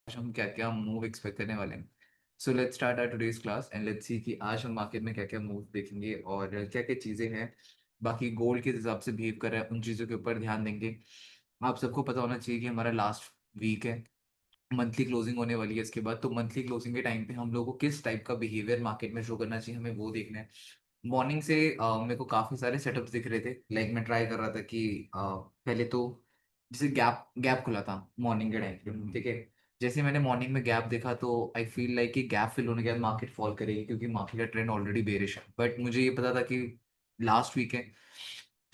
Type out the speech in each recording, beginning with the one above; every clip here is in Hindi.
हम क्या क्या मूव एक्सपेक्ट करने वाले हैं। So let's start our today's class and let's see कि आज हम मार्केट में क्या क्या मूव देखेंगे और क्या क्या चीज़ें हैं। बाकी गोल्ड के हिसाब से बिहेव कर रहा है उन चीज़ों के ऊपर ध्यान देंगे। आप सबको पता होना चाहिए कि हमारा लास्ट वीक है, मंथली क्लोजिंग होने वाली है इसके बाद। तो मंथली क्लोजिंग के टाइम पे हम लोगों को किस टाइप का बिहेवियर मार्केट में शो करना चाहिए, हमें वो देखना है। मॉर्निंग से मेरे को काफ़ी सारे सेटअप्स दिख रहे थे। लाइक मैं ट्राई कर रहा था कि पहले तो जैसे गैप गैप खुला था मॉर्निंग के टाइम पे, ठीक है। जैसे मैंने मॉर्निंग में गैप देखा तो आई फील लाइक कि गैप फिल होने के बाद मार्केट फॉल करेगी, क्योंकि मार्केट का ट्रेंड ऑलरेडी बेरिश है। बट मुझे ये पता था कि लास्ट वीक है,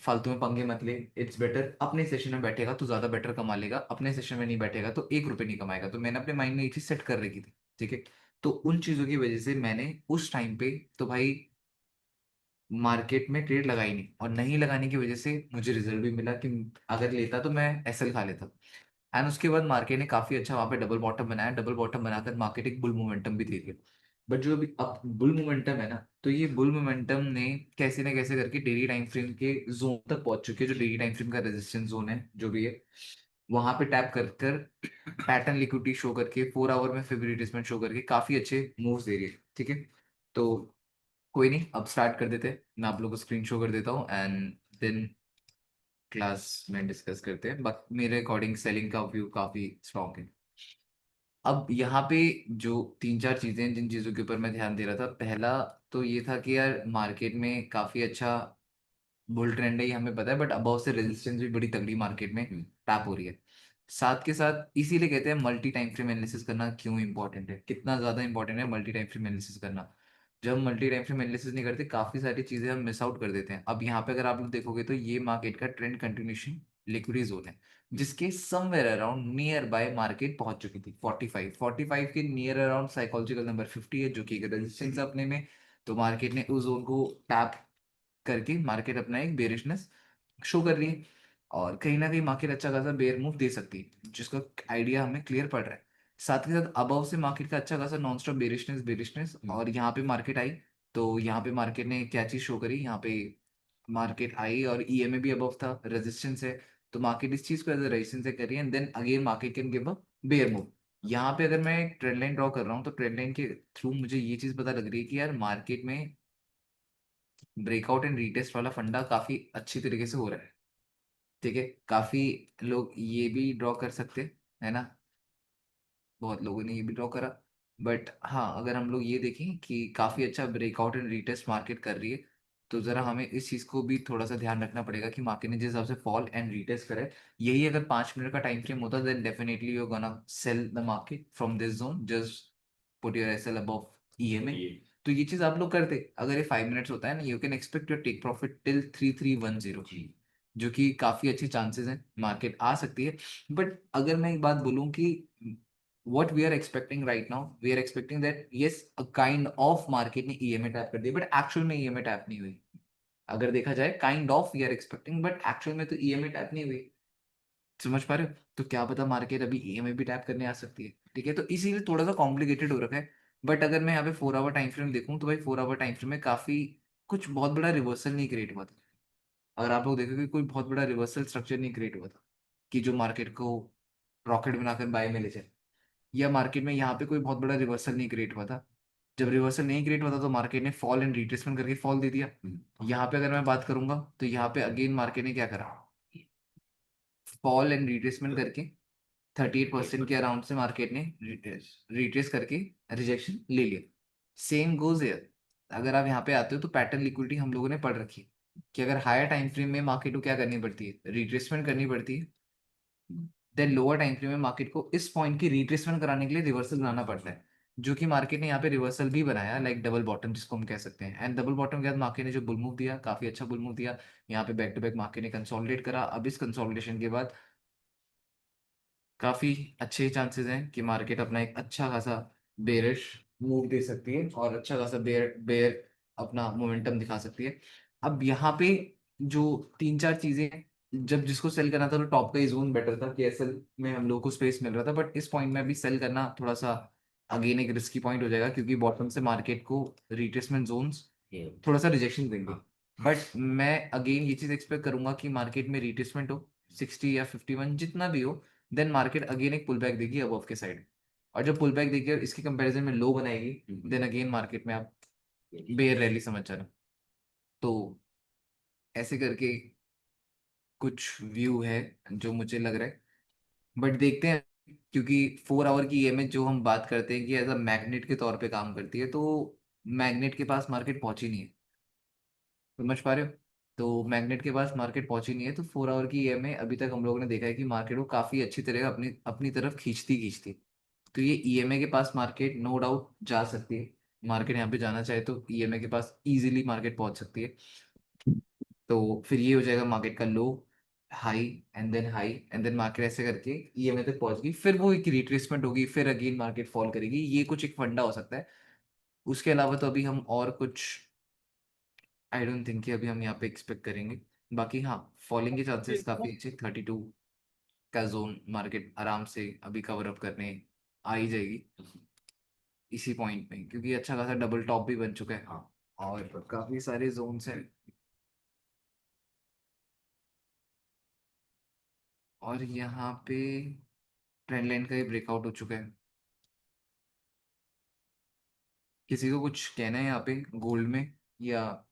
फालतू में पंगे मत ले। इट्स बेटर अपने सेशन में बैठेगा तो ज्यादा बेटर कमा लेगा, अपने सेशन में नहीं बैठेगा तो 1 रुपए नहीं कमाएगा। तो मैंने अपने माइंड में ये चीज सेट कर रखी थी, ठीक है। तो उन चीजों की वजह से मैंने उस टाइम पे तो भाई मार्केट में ट्रेड लगाई नहीं, और नहीं लगाने की वजह से मुझे रिजल्ट भी मिला कि अगर लेता तो मैं एसएल खा लेता। एंड उसके बाद मार्केट ने काफी अच्छा वहां पे डबल बॉटम बनाया, डबल बॉटम बनाकर मार्केट एक बुल मोमेंटम भी दे दिया। बट जो अभी अब बुल मोमेंटम है ना, तो ये बुल मोमेंटम ने कैसे ना कैसे करके डेली टाइम फ्रेम के जोन तक पहुंच चुके हैं। जो डेली टाइम फ्रेम का रेजिस्टेंस जोन है जो भी है, वहां पे टैप कर कर पैटर्न लिक्विडिटी शो करके 4 आवर में फिब रिट्रेसमेंट शो करके काफी अच्छे मूव्स दे रही है, ठीक है। तो कोई नहीं, अब स्टार्ट कर देते हैं। मैं आप लोगों को स्क्रीन शो कर देता हूँ एंड देन क्लास में डिस्कस करते हैं। बट मेरे अकॉर्डिंग सेलिंग का व्यू काफी स्ट्रॉन्ग है। अब यहाँ पे जो 3 4 चीजें हैं जिन चीजों के ऊपर मैं ध्यान दे रहा था, पहला तो ये था कि यार मार्केट में काफी अच्छा बुल ट्रेंड है, ये हमें पता है। बट अब से रेजिस्टेंस भी बड़ी तगड़ी मार्केट में टैप हो रही है। साथ के साथ इसीलिए कहते हैं मल्टी टाइम फ्रेम एनालिसिस करना क्यों इंपॉर्टेंट है, कितना ज्यादा इंपॉर्टेंट है मल्टी टाइम फ्रेम एनालिसिस करना। जब हम मल्टी टाइम फ्रेम एनालिसिस नहीं करते, काफी सारी चीजें हम मिस आउट कर देते हैं। अब यहाँ पे अगर आप लोग देखोगे तो ये मार्केट का ट्रेंड कंटिन्यूशन लिक्विडी जोन है, जिसके somewhere around near by market पहुंच चुकी थी 45 के नियर अराउंड साइकोलॉजिकल नंबर 50 है, जो कि रेजिस्टेंस अपने में। तो मार्केट ने उस जोन को टैप करके मार्केट अपना एक बेरिशनेस शो कर रही है, और कहीं ना कहीं मार्केट अच्छा खासा बेयर मूव दे सकती है, जिसका आइडिया हमें क्लियर पड़ रहा है। साथ के साथ अबव से मार्केट का अच्छा खासा नॉन स्टॉप बेरिशनेस बेरिशनेस, और यहाँ पे मार्केट आई। तो यहाँ पे मार्केट ने क्या चीज शो करी, यहाँ पे मार्केट आई और ईएमए भी अबव था, रेजिस्टेंस है। तो मार्केट इस चीज को एज अ रेजिस्टेंस से करी and then again market can give a bear move. यहाँ पे अगर मैं एक ट्रेंड लाइन ड्रॉ कर रहा हूँ, तो ट्रेंड लाइन के थ्रू मुझे ये चीज पता लग रही है कि यार मार्केट में ब्रेकआउट एंड रीटेस्ट वाला फंडा काफी अच्छी तरीके से हो रहा है, ठीक है। काफी लोग ये भी ड्रॉ कर सकते हैं, है ना। बहुत लोगों ने ये भी ड्रॉ करा। बट हाँ, अगर हम लोग ये देखें कि काफी अच्छा ब्रेकआउट एंड रीटेस्ट मार्केट कर रही है, तो जरा हमें इस चीज को भी थोड़ा सा ध्यान रखना पड़ेगा कि मार्केट ने जिस हिसाब से फॉल एंड रीटेस्ट करा है, यही अगर 5 मिनट का टाइम फ्रेम होता then definitely you gonna sell the market from this zone, just put your SL above EMA. तो ये चीज आप लोग करते, अगर ये 5 मिनट्स होता है ना, you can expect your take profit till 3310, जो कि काफी अच्छी चांसेस हैं मार्केट आ सकती है। बट अगर मैं एक बात बोलूं कि what we are expecting right now, we are expecting that yes a kind of market ने ईएमए टैप कर दिया, बट एक्चुअल में ईएमए टैप नहीं हुई। अगर देखा जाए kind of we are expecting, but actual में तो ईएमए टैप नहीं हुई। समझ पा रहे हो? तो क्या पता मार्केट अभी ईएमए भी टैप करने आ सकती है, ठीक है। तो इसीलिए थोड़ा सा कॉम्प्लिकेटेड हो रखा है। बट अगर मैं यहाँ पे 4 आवर टाइम फ्रेम देखूँ, तो भाई 4 आवर टाइम फ्रेम में काफी कुछ बहुत बड़ा रिवर्सल नहीं क्रिएट हुआ था। अगर आप लोग देखोगे कोई बहुत बड़ा रिवर्सल स्ट्रक्चर नहीं क्रिएट हुआ था कि जो मार्केट को रॉकेट बनाकर बाय में ले जाए, या मार्केट में यहाँ पे कोई बहुत बड़ा रिवर्सल नहीं क्रिएट हुआ था। जब रिवर्सल नहीं क्रिएट हुआ था तो मार्केट ने फॉल एंड रिट्रेसमेंट करके फॉल दे दिया। यहाँ पे अगर मैं बात करूंगा तो यहाँ पे अगेन मार्केट ने क्या करा, फॉल एंड रिट्रेसमेंट करके 38% के अराउंड से मार्केट ने रिट्रेस करके रिजेक्शन ले लिया। सेम गोज एयर, अगर आप यहाँ पे आते हो तो पैटर्न लिक्विडिटी हम लोगों ने पढ़ रखी है कि अगर हायर टाइम फ्रेम में मार्केट को क्या करनी पड़ती है, रिट्रेसमेंट करनी पड़ती है। देन लोअर टाइम फ्रेम में मार्केट को इस पॉइंट की रिट्रेसमेंट कराने के लिए रिवर्सल बनाना पड़ता है, जो कि मार्केट ने यहाँ पे रिवर्सल भी बनाया, लाइक डबल बॉटम जिसको हम कह सकते हैं। एंड डबल बॉटम के बाद मार्केट ने जो बुल मूव दिया, काफी अच्छा बुल मूव दिया। यहाँ पे बैक टू बैक मार्केट ने कंसोलिडेट करा। अब इस कंसोलिडेशन के बाद काफी अच्छे चांसेस हैं कि मार्केट अपना एक अच्छा खासा बेरिश मूव दे सकती है, और अच्छा खासा बेयर बेयर अपना मोमेंटम दिखा सकती है। अब यहाँ पे जो 3 4 चीजें हैं, जब जिसको सेल करना था तो टॉप का ही जोन बेटर था कि एसएल में हम लोग को स्पेस मिल रहा था। बट इस पॉइंट में अभी सेल करना थोड़ा सा अगेन एक रिस्की पॉइंट हो जाएगा, क्योंकि बॉटम से मार्केट को रिट्रेसमेंट जोन्स थोड़ा सा रिजेक्शन देंगे। बट मैं अगेन ये चीज एक्सपेक्ट करूंगा कि मार्केट में रिट्रेसमेंट हो 60 या 51 जितना भी हो, देन मार्केट अगेन एक पुल बैक देगी अबव के साइड। और जब पुल बैक देखिए इसके कंपैरिजन में लो बनाएगी, देन अगेन मार्केट में आप बेयर रैली समझ जाना। तो ऐसे करके कुछ व्यू है जो मुझे लग रहा है, बट देखते हैं। क्योंकि 4 आवर की ईएमए जो हम बात करते हैं कि एज अ मैग्नेट के तौर पे काम करती है, तो मैग्नेट के पास मार्केट पहुंची नहीं है, समझ पा रहे हो? तो मैग्नेट के पास मार्केट पहुंची नहीं है, तो 4 आवर की ईएमए अभी तक हम लोगों ने देखा है कि मार्केट को काफी अच्छी तरह अपनी अपनी तरफ खींचती खींचती। तो ये ईएमए के पास मार्केट नो डाउट जा सकती है। मार्केट यहाँ पे जाना चाहे तो ईएमए के पास इजीली मार्केट पहुंच सकती है। तो फिर ये हो जाएगा मार्केट का लो, हाई, एंड देन मार्केट ऐसे करके ईएमए तक पहुंच गई, फिर वो एक रिट्रेसमेंट होगी, फिर अगेन मार्केट फॉल करेगी। ये कुछ एक फंडा हो सकता है। उसके अलावा तो अभी हम और कुछ आई डोंट थिंक कि अभी हम यहाँ पे एक्सपेक्ट करेंगे। बाकी हाँ, फॉलिंग के चांसेस काफी अच्छे, 32 का जोन मार्केट आराम से अभी कवर अप करने आ ही जाएगी इसी पॉइंट में, क्योंकि अच्छा खासा डबल टॉप भी बन चुका है। हाँ, और काफी सारे जोन्स हैं। और यहाँ पे ट्रेंड लाइन का ही ब्रेकआउट हो चुका है। किसी को कुछ कहना है यहाँ पे गोल्ड में, या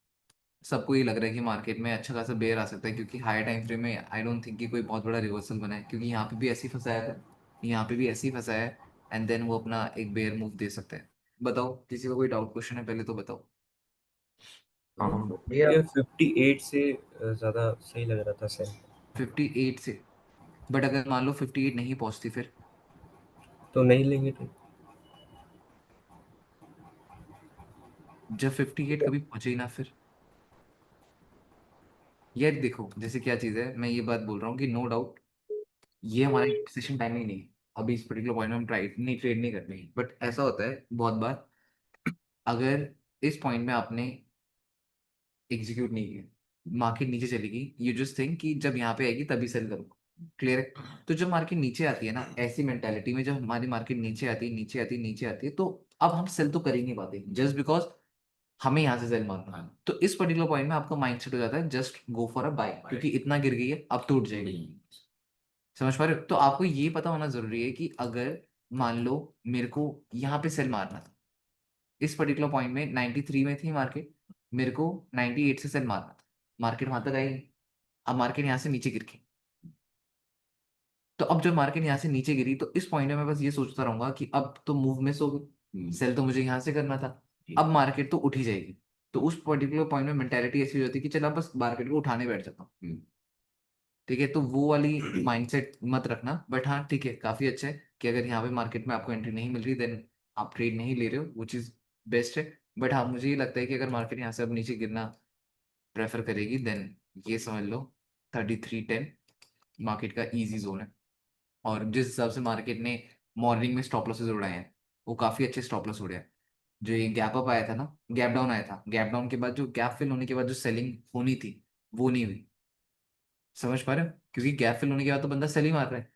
सबको ये लग रहा है कि मार्केट में अच्छा खासा बेयर आ सकता है? क्योंकि हाई टाइम फ्रेम में आई डोंट थिंक कि कोई बहुत बड़ा रिवर्सल बना है, क्योंकि यहाँ पे भी ऐसे ही फंसाया था, यहाँ पे भी ऐसे ही फंसाया है, एंड देन वो अपना एक बेयर मूव दे सकता है। बताओ, किसी को कोई डाउट क्वेश्चन है पहले तो बताओ। भैया 58 से ज़्यादा सही लग रहा था सर। 58 से? बट अगर मान लो 58 नहीं पहुंचती फिर? तो नहीं लेंगे तो। जब 58 कभी पहुंचे ही ना फिर। यार देखो, जैसे क्या चीज़ है, मैं ये बात बोल रहा हूँ कि नो डाउट ये हमारा सेशन टाइमिंग नहीं है। अभी इस पर्टिकुलर पॉइंट में हम ट्रेड नहीं करते हैं, बट ऐसा होता है बहुत बार, अगर इस पॉइंट में आपने एग्जीक्यूट नहीं किया, मार्केट नीचे चलेगी, यू जस्ट थिंक कि जब यहाँ पे आएगी तभी सेल करूँ। क्लियर है? तो जब मार्केट नीचे आती है ना, ऐसी मेंटालिटी में जब हमारी मार्केट नीचे आती है, नीचे आती है, नीचे आती है, तो अब हम सेल तो कर ही नहीं पाते, जस्ट बिकॉज हमें यहाँ से सेल मारना है। तो इस पर्टिकुलर पॉइंट में आपका माइंड सेट हो जाता है just go for a buy, क्योंकि इतना गिर गई है अब टूट जाएगी। समझ पा रहे हो? तो आपको ये पता होना जरूरी है कि अगर मान लो मेरे को यहाँ पे सेल मारना था, इस पर्टिकुलर पॉइंट में 93 में थी मार्केट, मेरे को 98 से सेल मारना था, मार्केट वहां तक आई नहीं। अब मार्केट यहाँ से नीचे गिर गई, तो अब जब मार्केट यहाँ से नीचे गिरी, तो इस पॉइंट में मैं बस ये सोचता रहूंगा कि अब तो मूव मिस हो गई, सेल तो मुझे यहाँ से करना था, अब मार्केट तो उठ ही जाएगी। तो उस पर्टिकुलर पॉइंट में मेंटेलिटी ऐसी हो जाती है कि चल अब बस मार्केट को उठाने बैठ जाता हूँ। ठीक है, तो वो वाली माइंडसेट मत रखना। बट हाँ ठीक है, काफी अच्छा है कि अगर यहाँ पे मार्केट में आपको एंट्री नहीं मिल रही, देन आप ट्रेड नहीं ले रहे हो, वो चीज बेस्ट है। बट हाँ, मुझे ये लगता है कि अगर मार्केट यहाँ से अब नीचे गिरना प्रेफर करेगी, देन ये समझ लो 3310 मार्केट का इजी जोन है। और जिस हिसाब से मार्केट ने मॉर्निंग में स्टॉप लॉसेस उड़ाए हैं, वो काफी अच्छे स्टॉप लॉस उड़े हैं। जो ये गैप अप आया था ना, गैप डाउन आया था, गैप डाउन के बाद जो गैप फिल होने के बाद जो सेलिंग होनी थी, वो नहीं हुई। समझ पा रहे हो? क्योंकि गैप फिल होने के बाद तो बंदा सेल ही मार रहा है,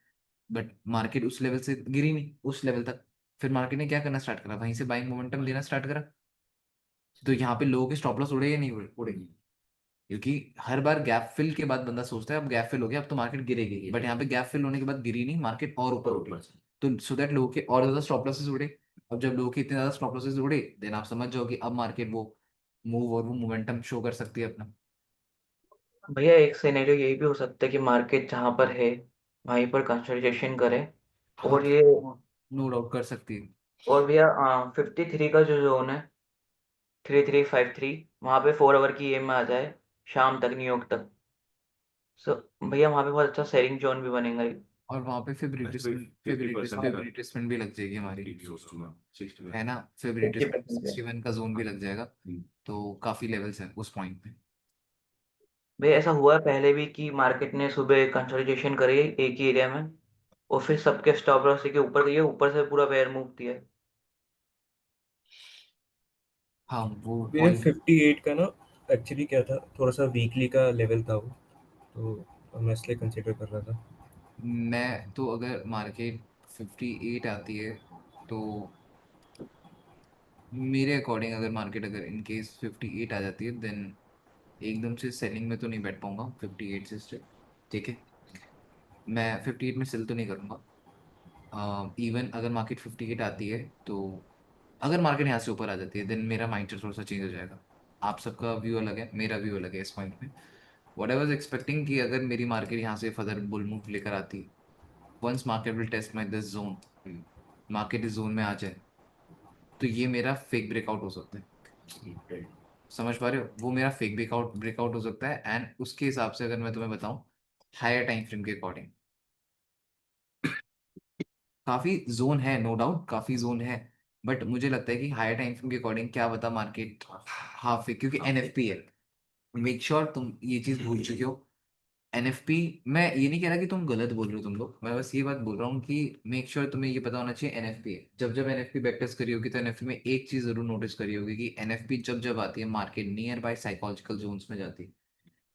बट मार्केट उस लेवल से गिरी नहीं उस लेवल तक। फिर मार्केट ने क्या करना स्टार्ट करा, वहीं से बाइंग मोमेंटम देना स्टार्ट करा। तो यहाँ पे लोगों के स्टॉप लॉस उड़े या नहीं उड़े? क्योंकि हर बार गैप फिल के बाद बंदा सोचता है अब गैप फिल हो गया, अब तो मार्केट गिरेगी, बट यहाँ पे गैप फिल होने के बाद गिरी नहीं, मार्केट और ऊपर उठी। तो सो दैट लोगों के और ज्यादा स्टॉप लॉसेस उड़े। अब जब लोगों के इतने ज्यादा स्टॉप लॉसेस उड़े, देन आप समझ जाओ कि अब मार्केट वो मूव और वो मोमेंटम शो कर सकती है अपना। भैया एक सिनेरियो यही भी हो सकता है कि मार्केट जहाँ पर है वहीं पर कंसोलिडेशन करे। हाँ, और ये नो डाउट कर सकती है। और भैया 53 का जो जोन है 3353 वहाँ पे 4 आवर की EM में आ जाए शाम तक न्यूयॉर्क तक। सो भैया वहाँ पे बहुत अच्छा सेलिंग जोन भी बनेगा। और वहां पे फिर रिट्रेसमेंट भी लग जाएगी हमारी, है ना? फिर 50% रिट्रेसमेंट भैया। 61 का जोन भी लग जाएगा। तो काफी लेवल्स हैं उस पॉइंट पे। भैया ऐसा हुआ है पहले भी कि मार्केट ने सुबह कंसोलिडेशन करी एक ही एरिया में और फिर सबके स्टॉप लॉस के ऊपर गई है, ऊपर से पूरा बेयर मूव दिया है। हाँ, वो ये पॉइंट। 58 का ना एक्चुअली क्या था, थोड़ा सा वीकली का लेवल था वो, तो मैं इसलिए कंसिडर कर रहा था। मैं तो अगर मार्केट 58 आती है, तो मेरे अकॉर्डिंग अगर मार्केट अगर इन केस 58 आ जाती है, देन एकदम से सेलिंग में तो नहीं बैठ पाऊंगा 58 से स्टिल। ठीक है, मैं 58 में सेल तो नहीं करूंगा। इवन अगर मार्केट 58 आती है तो अगर मार्केट यहाँ से ऊपर आ जाती है देन मेरा माइंड थोड़ा सा चेंज हो जाएगा। आप सबका व्यू अलग है, मेरा व्यू अलग है इस पॉइंट में। व्हाट आई वाज एक्सपेक्टिंग कि अगर मेरी मार्केट यहाँ से फर्दर बुल मूव लेकर आती, once market will test my this zone, market इस जोन में आ जाए, तो ये मेरा फेक ब्रेकआउट हो सकता है। समझ पा रहे हो, वो मेरा फेक ब्रेकआउट ब्रेकआउट हो सकता है। एंड उसके हिसाब से अगर मैं तुम्हें बताऊं, हायर टाइम फ्रेम के अकॉर्डिंग काफी जोन है, नो डाउट काफी जोन है, बट मुझे लगता है कि हायर टाइम फ्रेम के अकॉर्डिंग क्या बता मार्केट हाफ, क्योंकि एनएफपी है। मेक श्योर तुम ये चीज भूल चुके हो। एनएफपी, मैं ये नहीं कह रहा कि तुम गलत बोल रहे हो तुम लोग, मैं बस ये बात बोल रहा हूँ कि मेक श्योर तुम्हें ये पता होना चाहिए एनएफपी है। जब जब एनएफपी बैक टेस्ट करी होगी तो एनएफपी में एक चीज जरूर नोटिस करी होगी कि एनएफपी जब जब आती है market nearby psychological zones में जाती है।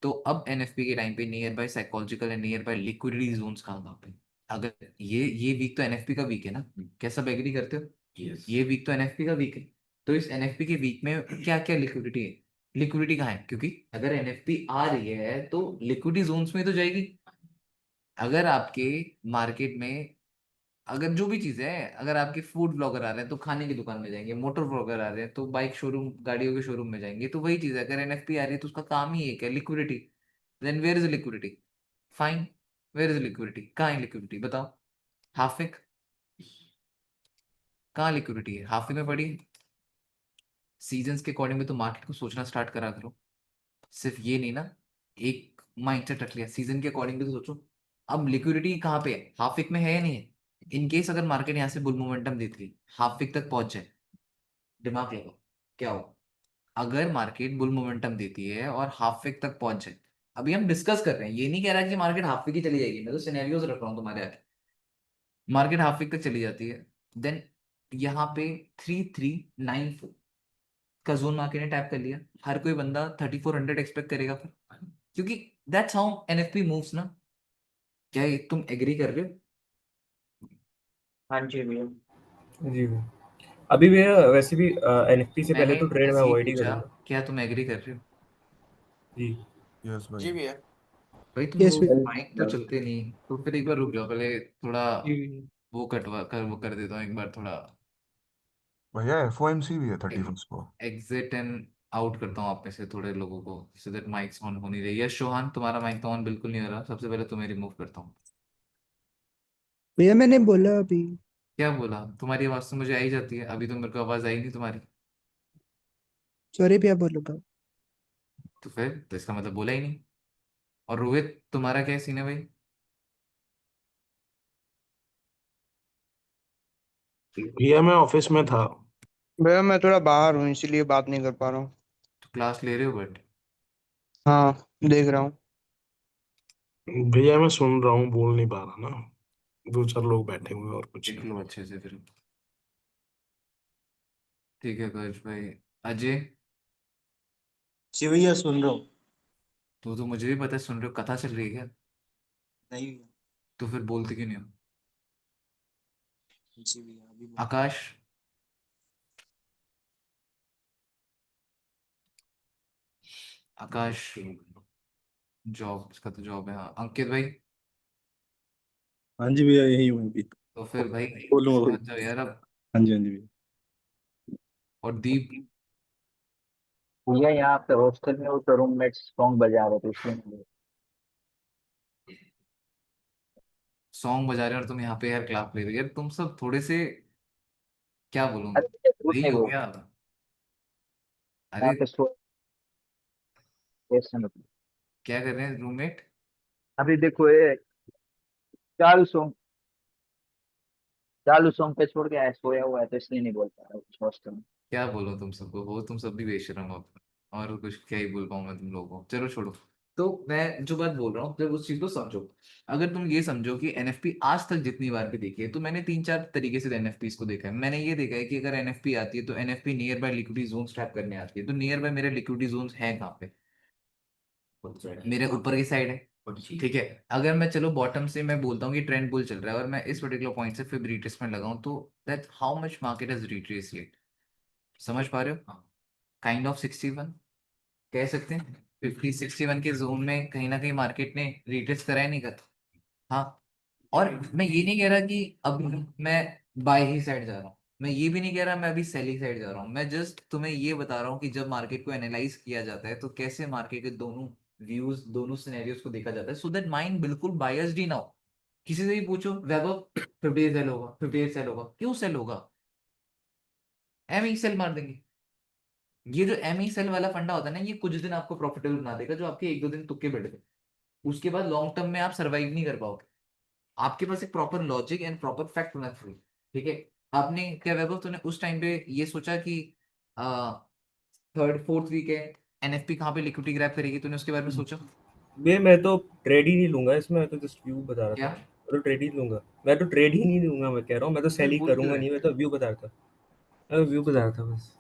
तो अब एनएफपी के टाइम पे nearby psychological and nearby liquidity zones कहाँ पे? अगर ये वीक तो एनएफपी का वीक है ना, क्या सब एग्री करते हो? ये वीक तो एनएफपी का वीक है। तो इस एनएफपी के वीक में क्या क्या लिक्विडिटी है? लिक्विडिटी कहाँ है? क्योंकि अगर एनएफपी आ रही है तो लिक्विडिटी जोन्स में तो जाएगी। अगर आपके मार्केट में अगर जो भी चीज है, अगर आपके फूड ब्लॉगर आ रहे हैं तो खाने की दुकान में जाएंगे, मोटर ब्लॉगर आ रहे हैं तो बाइक शोरूम गाड़ियों के शोरूम में जाएंगे, तो वही चीज है। अगर एनएफपी आ रही है तो उसका काम ही एक है, liquidity. Then where is liquidity? Fine, where is liquidity? कहाँ है लिक्विडिटी बताओ? हाफिक, कहाँ लिक्विडिटी है? हाफिक में पड़ी। सीजन्स के अकॉर्डिंग में तो मार्केट को सोचना स्टार्ट करा करो। सिर्फ ये नहीं ना, एक माइंडसेट रख लिया, सीजन के अकॉर्डिंग भी तो सोचो। अब लिक्विडिटी कहाँ पे है? हाफिक में है या नहीं है? इन केस अगर मार्केट यहाँ से बुल मोमेंटम देती है, हाफिक तक पहुंच जाए, दिमाग लगाओ क्या हो? अगर मार्केट बुल मोमेंटम देती है और हाफ वेक तक पहुंच जाए, अभी हम डिस्कस कर रहे हैं, ये नहीं कह रहा कि मार्केट हाफ वेक ही चली जाएगी, मैं तो सिनेरियोज रख रहा हूँ तुम्हारे आगे। मार्केट हाफ वेक तक चली जाती है, देन यहाँ पे 3394 का जोन मार्केट ने टैप कर लिया, हर कोई बंदा 3400 एक्सपेक्ट करेगा फिर, क्योंकि दैट्स हाउ एनएफपी मूव्स ना। क्या ये तुम एग्री कर रहे हो? हाँ जी भैया। जी भैया। अभी भैया वैसे भी एनएफपी से पहले मैंने तो ट्रेड मैं ऐसे ही अवॉइड ही पूछा, करूंगा। क्या तुम एग्री कर रहे हो? जी। यस भाई। जी भैया। भाई तुम यस लोग भैया। माइक तो चलते नहीं, तो फिर एक बार रुक जाओ पहले, थोड़ा जी भैया। वो कर देता हूँ एक बार, थोड़ा भैया एफओएमसी भी है 31 को। एग्जिट एंड आउट करता हूँ आप में से थोड़े लोगों को, सो दैट माइक्स ऑन हो नहीं रही। यस शोहान, तुम्हारा माइक तो ऑन बिल्कुल नहीं हो रहा, सबसे पहले तुम्हें रिमूव करता हूँ। भैया मैंने बोला अभी। क्या बोला? तुम्हारी आवाज़ तो मुझे आई जाती है, अभी तो मेरे को आवाज़ आई नहीं तुम्हारी। सॉरी भैया बोलूंगा। तो फिर तो इसका मतलब बोला ही नहीं। और रोहित तुम्हारा क्या सीन है भाई? भैया मैं ऑफिस में था। भैया मैं थोड़ा बाहर हूँ इसीलिए बात नहीं कर पा रहा हूँ। तो क्लास ले रहे हो बट? हाँ देख रहा हूँ। भैया मैं सुन रहा हूँ, बोल नहीं पा रहा ना। दो चार लोग बैठे हुए हैं और कुछ देख नहीं। लो अच्छे से फिर। ठीक है कर्ष भाई। अजय, जी भैया सुन रहा हूँ। तो मुझे भी पता है सुन रहे हो, कथा चल रही है क्या? नहीं भैया। तो फिर बोलते क्यों नहीं हो? जी भैया अभी बोल। आकाश, आकाश जॉब, इसका तो जॉब है। हाँ अंकित भाई, हाँ जी भैया यही हूँ अभी। तो फिर भाई बोलो बोलो। समझ जाओ यार अब। हाँ जी हाँ जी भैया। और दीप, भैया यहाँ पे हॉस्टल में वो तो रूममेट्स सॉन्ग बजा रहे थे इसलिए मैं सॉन्ग बजा रहे हो और तुम यहाँ पे यार क्लास ले रहे हो यार, तुम सब थोड़े से, क्या बोलूं, अरे भैया, झूठ सही नहीं हो वो गया? यहाँ अरे पे सो ऐसे में। क्या कर रहे हैं रूममेट? अभी देखो ये चालू सॉन्ग चालू सॉन्ग पे छोड़ के आया सोया हुआ है तो इसलिए नहीं बोल पा रहा कुछ हॉस्टल में। क्या बोलूं तुम सबको, हो तुम सब भी बेशरम हो। और कुछ क्या ही बोल पाऊं मैं तुम लोगों को, चलो छोड़ो। तो मैं जो बात बोल रहा हूँ जब उस चीज को समझो, अगर तुम ये समझो कि एनएफपी आज तक जितनी बार भी देखी है, तो मैंने तीन चार तरीके से एनएफपी को देखा है। मैंने ये देखा है कि अगर एनएफपी आती है तो NFP near by liquidity zone trap करने आती है, तो नियर बाय मेरे लिक्विडिटी जोन है कहाँ पे? मेरे ऊपर की साइड है। ठीक है, अगर मैं चलो बॉटम से मैं बोलता हूँ कि ट्रेंड बुल चल रहा है और मैं इस पर्टिकुलर पॉइंट से फिर रिट्रेसमेंट लगाऊं, तो that how much market has retrace it? समझ पा रहे हो? काइंड ऑफ 61 कह सकते हैं। 50 61 के जोन में कहीं ना कहीं मार्केट ने रिट्रेस करा है नहीं करा? हाँ, और मैं ये नहीं कह रहा कि अब मैं बाय ही साइड जा रहा हूँ, मैं ये भी नहीं कह रहा मैं अभी सेल ही साइड जा रहा हूँ, मैं जस्ट तुम्हें ये बता रहा हूँ कि जब मार्केट को एनालाइज किया जाता है तो कैसे मार्केट के दोनों व्यूज, दोनों सिनेरियोस को देखा जाता है, सो दैट माइंड बिल्कुल बायस्ड ही ना हो। किसी से भी पूछो वैभव 58 सेल होगा, 58 सेल होगा, क्यों सेल होगा? एम ही सेल मार देंगे। ये जो एम ही सेल वाला फंडा होता है ना, ये कुछ दिन आपको प्रॉफिटेबल बना देगा, जो आपके एक दो दिन तुक्के बैठ गए, उसके बाद लॉन्ग टर्म में आप सर्वाइव नहीं कर पाओगे। आपके पास एक proper logic and proper fact होना चाहिए, ठीक है? आपने क्या वैभव, तूने उस टाइम पे ये सोचा कि थर्ड फोर्थ वीक है, एनएफपी कहाँ पे लिक्विडिटी ग्रैब करेगी, तूने उसके बारे में सोचा? भैया मैं तो ट्रेड ही नहीं लूंगा इसमें, मैं तो जस्ट व्यू बता रहा था। क्या? मैं तो ट्रेड ही लूंगा, मैं तो ट्रेड ही नहीं लूंगा, मैं कह रहा हूँ मैं तो सेल ही बोल क्यों करूंगा रहे? नहीं, मैं तो व्यू बता रहा था, मैं व्यू बता रहा था बस।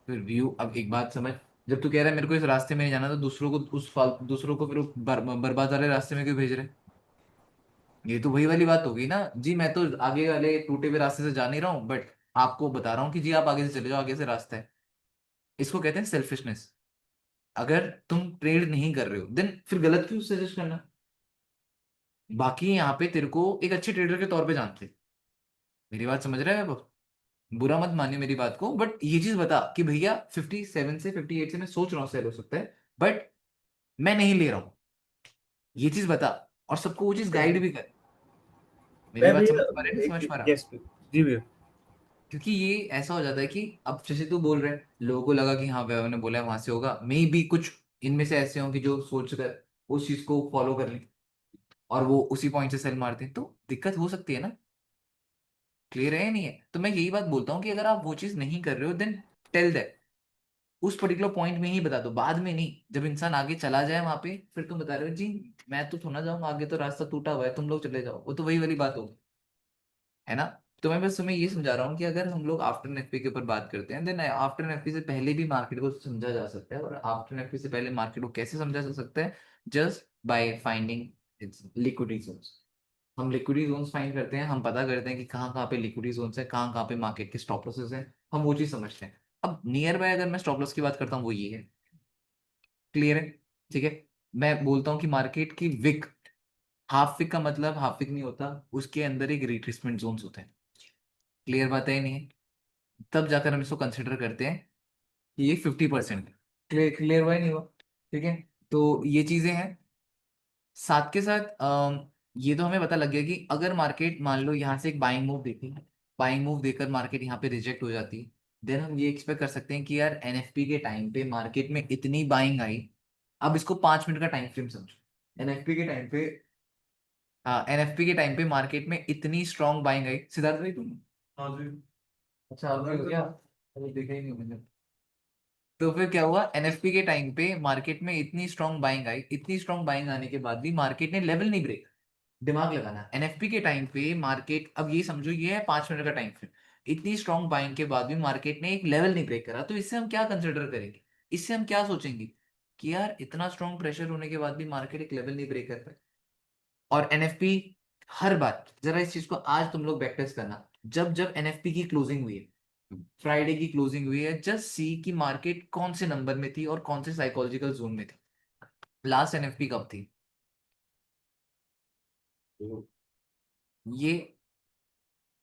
फिर व्यू, अब एक बात समझ, जब तू कह रहा है मेरे को इस रास्ते में नहीं जाना, तो दूसरों को उस फाल दूसरों को फिर वो बर्बाद वाले रास्ते में क्यों भेज रहे? ये तो वही वाली बात होगी ना जी, मैं तो आगे वाले टूटे हुए रास्ते से जा नहीं रहा हूँ, बट आपको बता रहा हूँ कि जी आप आगे से चले जाओ, आगे से रास्ता है। इसको कहते हैं सेल्फिशनेस। अगर तुम ट्रेड नहीं कर रहे हो देन फिर गलत क्यों सजेस्ट करना? बाकी यहाँ पे तेरे को एक अच्छे ट्रेडर के तौर पे जानते हैं। मेरी बात समझ रहा है अब? बुरा मत मानिए मेरी बात को, बट ये चीज बता कि भैया 57 से 58 से मैं सोच रहा हूँ सेल हो सकता है, बट मैं नहीं ले रहा हूँ, ये चीज बता, और सबको वो चीज गाइड भी कर। मेरी मैं बात समझ भैया पा रहे हैं, नहीं समझ एक पा रहा? यस जी भैया। क्योंकि ये ऐसा हो जाता है कि अब जैसे तू बोल रहे हैं, लोगों को लगा कि हाँ वैभव ने बोला है वहां से होगा, मे भी कुछ इनमें से ऐसे हों कि जो सोच कर उस चीज को फॉलो कर लें और वो उसी पॉइंट से सेल मारते हैं, तो दिक्कत हो सकती है ना। क्लियर है या नहीं है? तो मैं यही बात बोलता हूँ कि अगर आप वो चीज नहीं कर रहे हो देन टेल दैट, उस पर्टिकुलर पॉइंट में ही बता दो, बाद में नहीं। जब इंसान आगे चला जाए वहां पे, फिर तुम बता रहे हो जी मैं तो थोड़ा जाऊंगा आगे, तो रास्ता टूटा हुआ है, तुम लोग चले जाओ, वो तो वही वाली बात होगी, है ना? तो मैं बस तुम्हें ये समझा रहा हूँ कि अगर हम लोग आफ्टर एफपी के ऊपर बात करते हैं, देन आफ्टर एफपी से पहले भी मार्केट को समझा जा सकता है, और आफ्टर एफपी से पहले मार्केट को कैसे समझा जा सकता है? Just by finding its liquidity zones. हम लिक्विडिटी जोन्स फाइंड करते हैं, हम पता करते हैं कि कहाँ कहाँ पे लिक्विडिटी जोन्स है, कहाँ कहाँ पे मार्केट के स्टॉप लॉसेस हैं, हम वो चीज समझते हैं। अब नियर बाय अगर मैं स्टॉप लॉस की बात करता हूँ, वो ये है। क्लियर है? ठीक है। मैं बोलता हूँ कि मार्केट की विक, हाफ विक का मतलब हाफ विक नहीं होता, उसके अंदर एक रिट्रेसमेंट जोन्स होते हैं। क्लियर बात है नहीं है? तब जाकर हम इसको कंसिडर करते हैं कि ये 50%। क्लियर क्लियर हुआ या नहीं हुआ? ठीक है। तो ये चीजें हैं, साथ के साथ ये तो हमें पता लग गया कि अगर मार्केट मान लो यहाँ से एक बाइंग मूव देखी, बाइंग मूव देकर मार्केट यहाँ पे रिजेक्ट हो जाती, देन हम ये एक्सपेक्ट कर सकते हैं कि यार एनएफपी के टाइम पे मार्केट में इतनी बाइंग आई। अब इसको 5 मिनट का टाइम फ्रेम समझो। एनएफपी के टाइम पे, हाँ एनएफपी के टाइम पे मार्केट में इतनी स्ट्रॉन्ग बाइंग आई, सिद्धार्थ भाई तुम? हाँ जी। अच्छा आपने हो गया, अरे देखा ही नहीं मैंने। तो फिर क्या हुआ, एनएफपी के टाइम पे मार्केट में इतनी स्ट्रॉन्ग बाइंग आई, इतनी स्ट्रॉन्ग बाइंग आने के बाद भी मार्केट ने लेवल नहीं ब्रेक। दिमाग लगाना, एनएफपी के टाइम पे मार्केट, अब ये समझो ये है 5 मिनट का टाइम फ्रेम, इतनी स्ट्रॉन्ग बाइंग के बाद भी मार्केट ने एक लेवल नहीं ब्रेक करा, तो इससे हम क्या कंसिडर करेंगे? इससे हम क्या सोचेंगे कि यार इतना स्ट्रॉन्ग प्रेशर होने के बाद भी मार्केट एक लेवल नहीं ब्रेक कर पाए। और एनएफपी हर बार, जरा इस चीज को आज तुम लोग बैक टेस्ट करना, जब जब एनएफपी की क्लोजिंग हुई है, फ्राइडे की क्लोजिंग हुई है, जस्ट सी कि मार्केट कौन से नंबर में थी और कौन से साइकोलॉजिकल जोन में थी। लास्ट एनएफपी कब थी? ये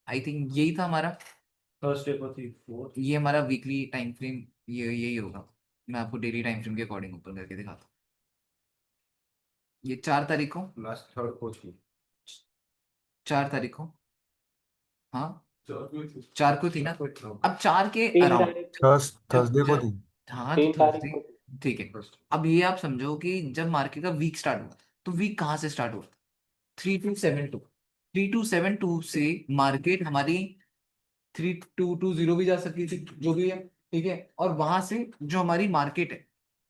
आई थिंक यही था हमारा थर्सडे को थी 4। ये हमारा वीकली टाइम फ्रेम, ये यही होगा। मैं आपको डेली टाइम फ्रेम के अकॉर्डिंग ओपन करके दिखाता हूँ। ये 4 तारीख को, लास्ट थर्ड को थी। 4 तारीख को, हाँ 4 को थी ना? अब 4 के अराउंड, जब थर्सडे को जब थी। हाँ तो थर्सडे, ठीक है। अब ये आप समझो कि जब मार्केट का वीक स्टार्ट हुआ, तो वीक कहाँ से स्टार्ट हुआ? 3272, 3272 से मार्केट हमारी 3220 भी जा सकती थी, जो भी है, ठीक है। और वहां से जो हमारी मार्केट है,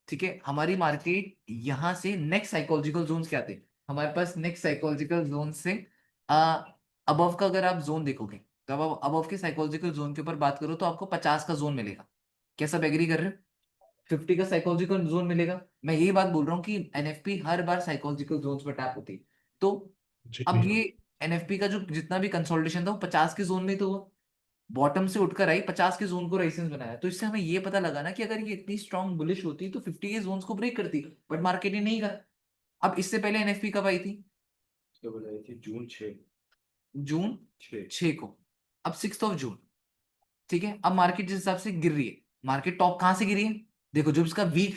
ठीक है, हमारी मार्केट यहाँ से नेक्स्ट साइकोलॉजिकल जोन्स क्या थे? हमारे पास नेक्स्ट साइकोलॉजिकल जोन से अबव का अगर आप जोन देखोगे, तो अब अबव के साइकोलॉजिकल जोन के ऊपर बात करो तो आपको 50 का जोन मिलेगा। क्या सब एग्री कर रहे हो? 50 का साइकोलॉजिकल जोन मिलेगा। मैं यही बात बोल रहा हूँ कि एनएफपी हर बार साइकोलॉजिकल जोन्स पर टैप होती है। तो जी अब ये एनएफपी का जो जितना भी कंसोलिडेशन था वो 50 के जोन में, तो वो बॉटम से उठकर आई 50 के जोन को रेजिस्टेंस बनाया, तो इससे हमें ये पता लगाना कि अगर ये इतनी स्ट्रांग बुलिश होती तो 50 के जोन्स को ब्रेक करती, बट मार्केट ने नहीं करा। अब इससे पहले एनएफपी कब आई थी? तो बनाई थी जून 6 जून 6 6 को। अब 6 जून, ठीक है। अब मार्केट जिस हिसाब से गिर रही है, मार्केट टॉप कहां से गिरी है? देखो, जब इसका वीक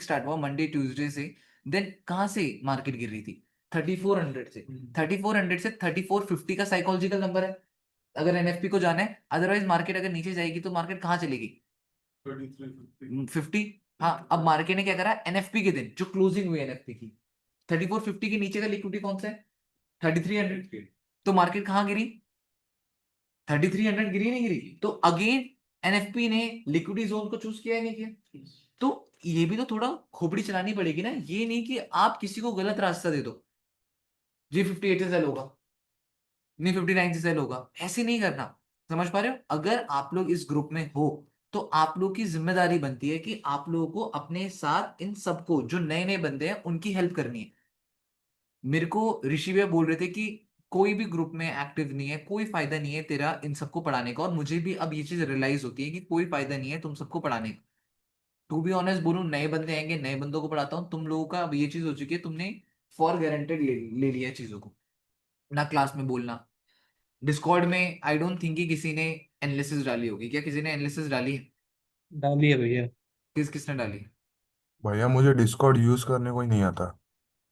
स्टार्ट हुआ मंडे ट्यूसडे से, देन कहां से मार्केट गिर रही थी? 3400 से। 3400 से 3450 का साइकोलॉजिकल नंबर है अगर एनएफपी को जाना है। अदरवाइज मार्केट अगर नीचे जाएगी तो मार्केट कहां चलेगी? 50। हाँ, अब मार्केट ने क्या करा, एनएफपी के दिन जो क्लोजिंग हुई एनएफपी की, 3450 के नीचे का लिक्विडिटी कौन सा है? 3300। तो मार्केट कहां गिरी? 3300 गिरी नहीं गिरी? तो अगेन एनएफपी ने लिक्विडिटी जोन को चूज किया है नहीं किया? तो ये भी तो थोड़ा खोपड़ी चलानी पड़ेगी ना, ये नहीं कि आप किसी को गलत रास्ता दे दो, जी 58 से सेल होगा, नहीं 59 से सेल होगा, ऐसे नहीं करना। समझ पा रहे हो? अगर आप लोग इस ग्रुप में हो तो आप लोग की जिम्मेदारी बनती है कि आप लोगों को अपने साथ इन सबको, जो नए नए बंदे हैं, उनकी हेल्प करनी है। मेरे को ऋषि भैया बोल रहे थे कि कोई भी ग्रुप में एक्टिव नहीं है, कोई फायदा नहीं है तेरा इन सबको पढ़ाने का, और मुझे भी अब ये चीज रियलाइज होती है कि कोई फायदा नहीं है तुम सबको पढ़ाने का। टू बी ऑनेस्ट बोलूं, नए बंदे आएंगे, नए बंदों को पढ़ाता हूँ, तुम लोगों का अब ये चीज हो चुकी है, तुमने फॉर गारंटेड ले लिया है चीजों को, ना क्लास में बोलना। डिस्कॉर्ड में आई डोंट थिंक कि किसी ने एनालिसिस डाली होगी, क्या किसी ने एनालिसिस डाली है? डाली है भैया। किसने डाली है? भैया मुझे डिस्कॉर्ड यूज करने को ही नहीं आता।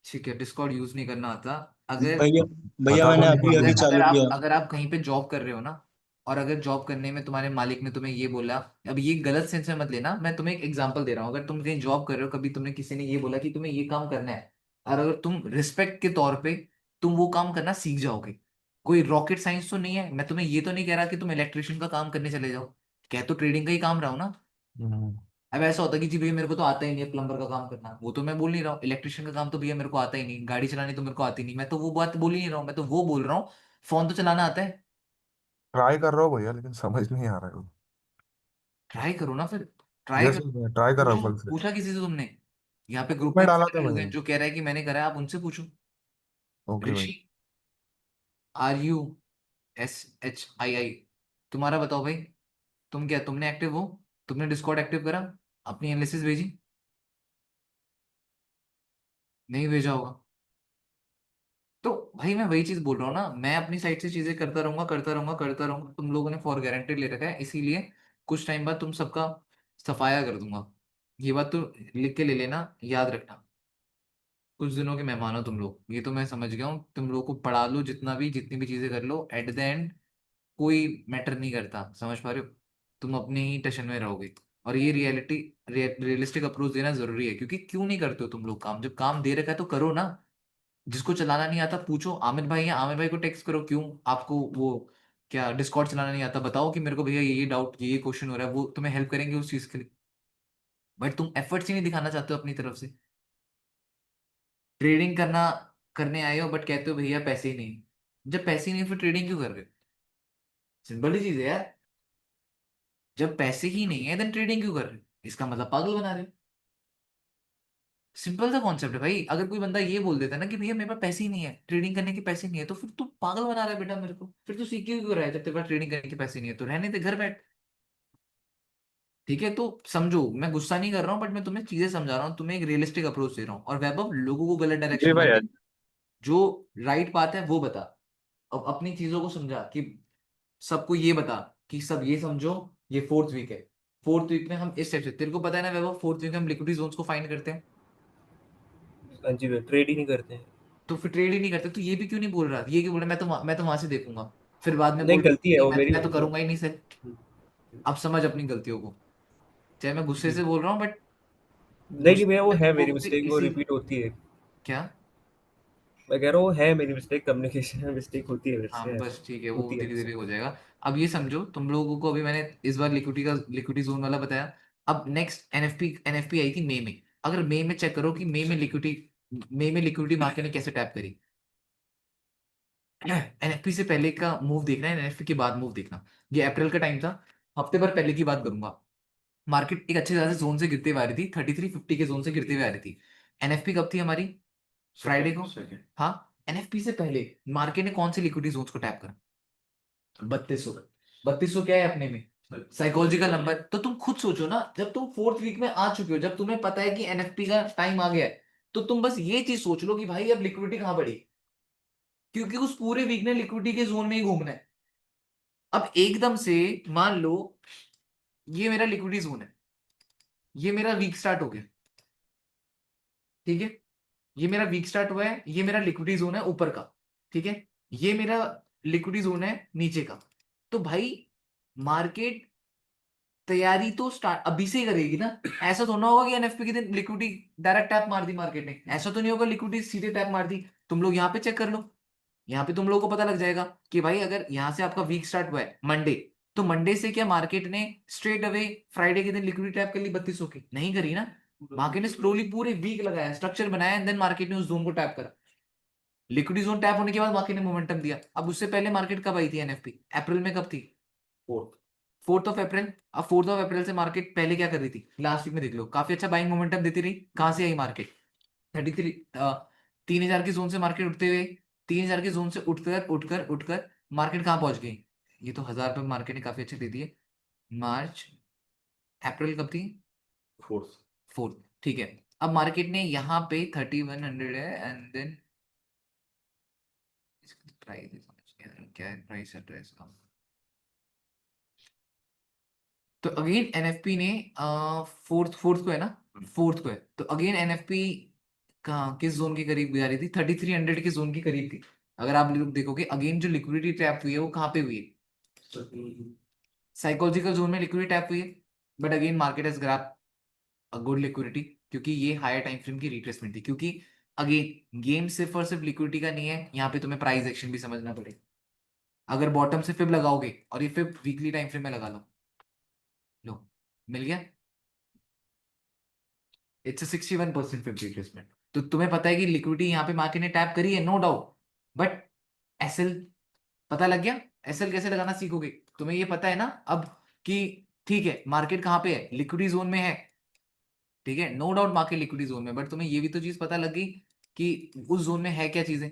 ठीक है, डिस्कॉर्ड यूज नहीं करना आता। अगर भैया भैया पता मैंने कौन अभी नहीं अभी अगर है। अगर चालू आप किया। अगर आप कहीं पे जॉब कर रहे हो ना, और अगर जॉब करने में तुम्हारे मालिक ने तुम्हें ये बोला, अब ये गलत सेंस में मत लेना, मैं तुम्हें एक एग्जांपल दे रहा हूँ, अगर तुम कहीं जॉब कर रहे हो, कभी तुमने किसी ने ये बोला कि तुम्हें ये काम करना है, और अगर तुम रिस्पेक्ट के तौर पे तुम वो काम करना सीख जाओगे, कोई रॉकेट साइंस तो नहीं है, मैं तुम्हें ये तो नहीं कह रहा कि तुम इलेक्ट्रिशियन का काम करने चले जाओ, कह तो ट्रेडिंग का ही काम रहा हूँ ना। हम्म, अब ऐसा होता है कि जी भैया मेरे को तो आता ही नहीं है प्लम्बर का काम करना, वो तो मैं बोल नहीं रहा हूँ, इलेक्ट्रिशियन का काम तो भैया मेरे को आता ही नहीं, गाड़ी चलानी तो मेरे को आती नहीं, मैं तो वो बात बोल ही नहीं रहा हूँ, मैं तो वो बोल रहा हूँ फोन तो चलाना आता है। ट्राई कर रहा हूँ भैया, लेकिन समझ नहीं आ रहा है। ट्राई करो ना फिर, ट्राई यस, करो। मैं ट्राई कर रहा हूँ पूछो, कल से। पूछा किसी से तुमने? यहाँ पे ग्रुप में में डाला बहुत था सारे लोग भैया। हैं जो कह रहे हैं कि मैंने करा है, आप उनसे पूछो। ओके भाई। ऋषि, RUSHII, तुम्हारा बताओ भाई, तुम क्या, तुमने एक्टिव हो? तुमने डिस्कॉर्ड एक्टिव करा? अपनी एनालिसिस भेजी? नहीं भेजा होगा। तो भाई मैं वही चीज बोल रहा हूँ ना, मैं अपनी साइड से चीजें करता रहूंगा, करता रहूंगा, करता रहूंगा, तुम लोगों ने फॉर गारंटेड ले रखा है, इसीलिए कुछ टाइम बाद तुम सबका सफाया कर दूंगा। ये बात तो लिख के ले लेना, याद रखना। कुछ दिनों के मेहमान हो तुम लोग, ये तो मैं समझ गया हूँ, तुम लोग को पढ़ा लो जितना भी, जितनी भी चीजें कर लो, एट द एंड कोई मैटर नहीं करता, समझ पा रहे हो? तुम अपने ही टशन में रहोगे। और ये रियलिस्टिक अप्रोच देना जरूरी है, क्योंकि क्यों नहीं करते हो तुम लोग काम? जब काम दे रखा है तो करो ना। जिसको चलाना नहीं आता पूछो, आमिर भाई है, आमिर भाई को टेक्स्ट करो, क्यों आपको वो क्या डिस्कॉर्ड चलाना नहीं आता, बताओ कि मेरे को भैया ये डाउट, ये क्वेश्चन हो रहा है, वो तुम्हें हेल्प करेंगे उस चीज के लिए। बट तुम एफर्ट्स ही नहीं दिखाना चाहते हो अपनी तरफ से। ट्रेडिंग करना, करने आए हो बट कहते हो भैया पैसे ही नहीं। जब पैसे ही नहीं फिर ट्रेडिंग क्यों कर रहे हो? सिंपल ही चीज है यार, जब पैसे ही नहीं है देन ट्रेडिंग क्यों कर रहे हो? इसका मतलब पागल बना रहे हो। सिंपल सा कॉन्सेप्ट है भाई, अगर कोई बंदा ये बोल देता है ना कि भैया मेरे पास पैसे ही नहीं है, ट्रेडिंग करने के पैसे नहीं है, तो फिर तू पागल बना रहा है बेटा मेरे को, फिर तू सीख क्यों रहा है? जब तेरे पास ट्रेडिंग करने के पैसे नहीं है तो रहने दे, घर बैठ। ठीक है, तो समझो, मैं गुस्सा नहीं कर रहा हूँ, बट मैं तुम्हें चीजें समझा रहा हूँ, तुम्हें एक रियलिस्टिक अप्रोच दे रहा हूँ, और वैभव लोगों को गलत जी डायरेक्शन मत भैया। दे, जो राइट बात है वो बता। अब अपनी चीजों को समझा कि सबको ये बता कि सब ये समझो, ये फोर्थ वीक है, फोर्थ वीक में हम इस टाइप से, तेरे को पता है ना वैभव, फोर्थ वीक में हम लिक्विडिटी जोन्स को फाइंड करते हैं, हाँ जी भैया, ट्रेड ही नहीं करते हैं। तो फिर ट्रेड ही नहीं करते, तो ये भी क्यों नहीं बोल रहा, ये क्यों बोल रहा मैं तो वहां से देखूंगा, फिर बाद में नहीं, बोल गलती है नहीं, वो मेरी। मैं तो करूंगा ही नहीं सर। अब समझ अपनी गलतियों को, चाहे मैं गुस्से जी। से बोल रहा हूँ, बट नहीं नहीं भैया, वो गुस्से है में मेरी बोलते मिस्टेक, वो इसी, रिपीट होती है। क्या? मैं कह रहा हूँ वो है मेरी मिस्टेक, कम्युनिकेशन में मिस्टेक होती है मेरे से, हाँ ऐसा बस ठीक है, वो होती है धीरे मुझसे। धीरे हो जाएगा। अब ये समझो तुम लोगों को, अभी मैंने इस बार लिक्विडिटी जोन वाला बताया। अब नेक्स्ट एनएफपी आई थी मई में, अगर मई में चेक करो कि मई में लिक्विडिटी मार्केट ने कैसे टैप करी। एनएफपी से पहले का मूव देखना है, एनएफपी के बाद मूव देखना। ये अप्रैल का टाइम था, हफ्ते भर पहले की बात करूंगा। मार्केट एक अच्छे खासे जोन से गिरते हुए आ रही थी, 3350 के जोन से गिरते हुए आ रही थी। एनएफपी कब थी हमारी? फ्राइडे को। हाँ, एनएफपी से पहले मार्केट ने कौन से लिक्विडिटी जोन्स को टैप करा? 3200। 3200 क्या है अपने में? Psychological number. तो तुम खुद सोचो ना, जब तुम फोर्थ वीक में आ चुके हो, जब तुम्हें पता है कि एनएफपी का टाइम आ गया है, तो तुम बस ये चीज सोच लो कि भाई अब लिक्विडिटी कहां बढ़ी। क्योंकि उस पूरे वीक ने लिक्विडिटी के जोन में ही घूमना है। अब एकदम से मान लो ये मेरा लिक्विडिटी जोन है, ये मेरा वीक स्टार्ट हो गया, ठीक है, ये मेरा वीक स्टार्ट हुआ है, ये मेरा लिक्विडिटी जोन है ऊपर का, ठीक है, ये मेरा लिक्विडिटी जोन है नीचे का। तो भाई मार्केट तैयारी तो स्टार्ट अभी से ही करेगी ना। ऐसा तो ना होगा कि एनएफपी के दिन लिक्विडिटी डायरेक्ट टैप मार दी मार्केट ने, ऐसा तो नहीं होगा लिक्विडिटी सीधे टैप मार दी। तुम लोग यहाँ पे चेक कर लो, यहाँ पे तुम लोगों को पता लग जाएगा कि भाई अगर यहाँ से आपका वीक स्टार्ट हुआ है मंडे, तो मंडे से क्या मार्केट ने स्ट्रेट अवे फ्राइडे के दिन लिक्विडिटी टैप कर ली 3200 की? नहीं करी ना, मार्केट ने स्लोली पूरे वीक लगाया, स्ट्रक्चर बनाया, एंड देन मार्केट ने उस जोन को टैप करा। लिक्विडिटी जोन टैप होने के बाद मार्केट ने मोमेंटम दिया। अब उससे पहले मार्केट कब आई थी एनएफपी? अप्रैल में कब थी? 4 ऑफ अप्रैल। अब 4 ऑफ अप्रैल से मार्केट पहले क्या कर रही थी? लास्ट वीक में देख लो, काफी अच्छा बाइंग मोमेंटम देती रही। कहां से आई मार्केट? 3000 की जोन से मार्केट उठते हुए, 3000 के जोन से उठकर उठकर उठकर मार्केट कहाँ पहुंच गई? ये तो 1000 पे मार्केट ने काफी अच्छे दे दिए। मार्च अप्रैल कब थी? 4th, ठीक है। अब मार्केट ने यहाँ पे 3100 है, एंड देन प्राइस क्या है, प्राइस एड्रेस का। तो अगेन एनएफपी ने फोर्थ फोर्थ को है ना, फोर्थ को है, तो अगेन एनएफपी कहाँ किस जोन के करीब जा रही थी? 3300 के जोन के करीब थी। अगर आप लोग देखोगे अगेन जो लिक्विडिटी टैप हुई है वो कहाँ पे हुई है? साइकोलॉजिकल जोन में लिक्विडिटी टैप हुई है, but again market has grab a good liquidity, क्योंकि ये हायर टाइम फ्रेम की रिट्रेसमेंट थी। क्योंकि अगेन गेम सिर्फ और सिर्फ लिक्विडिटी का नहीं है, यहाँ पे तुम्हें प्राइस एक्शन भी समझना पड़ेगा। अगर बॉटम से फिब लगाओगे, और ये फिब वीकली टाइम फ्रेम में लगा लो, मिल गया, इट्स 61% फिब रिट्रेसमेंट। तो तुम्हें पता है कि लिक्विडिटी यहाँ पे मार्केट ने टैप करी है, नो डाउट, बट एसएल पता लग गया। एसएल कैसे लगाना सीखोगे? तुम्हें ये पता है ना अब कि ठीक है मार्केट कहाँ पे है, लिक्विडिटी जोन में है, ठीक है, no doubt market liquidity zone में, बट तुम्हें ये भी तो चीज पता लग गई कि उस जोन में है क्या चीजें।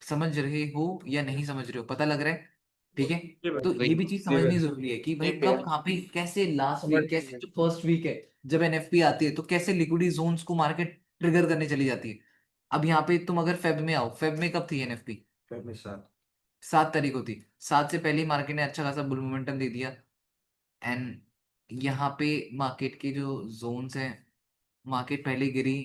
समझ रहे हो या नहीं समझ रहे हो? पता लग रहा है, ठीक है। तो ये भी चीज समझनी जरूरी है कि भाई कब कहाँ पे कैसे लास्ट वीक, कैसे जो फर्स्ट वीक है जब एनएफपी आती है, तो कैसे लिक्विडिटी जोन्स को मार्केट ट्रिगर करने चली जाती है। अब यहाँ पे तुम अगर फेब में आओ, फेब में कब थी एनएफपी? 7 तारीख को थी। 7 से पहले ही मार्केट ने अच्छा खासा बुल मोमेंटम दे दिया, एंड यहाँ पे मार्केट के जो जोन्स हैं, मार्केट पहले गिरी।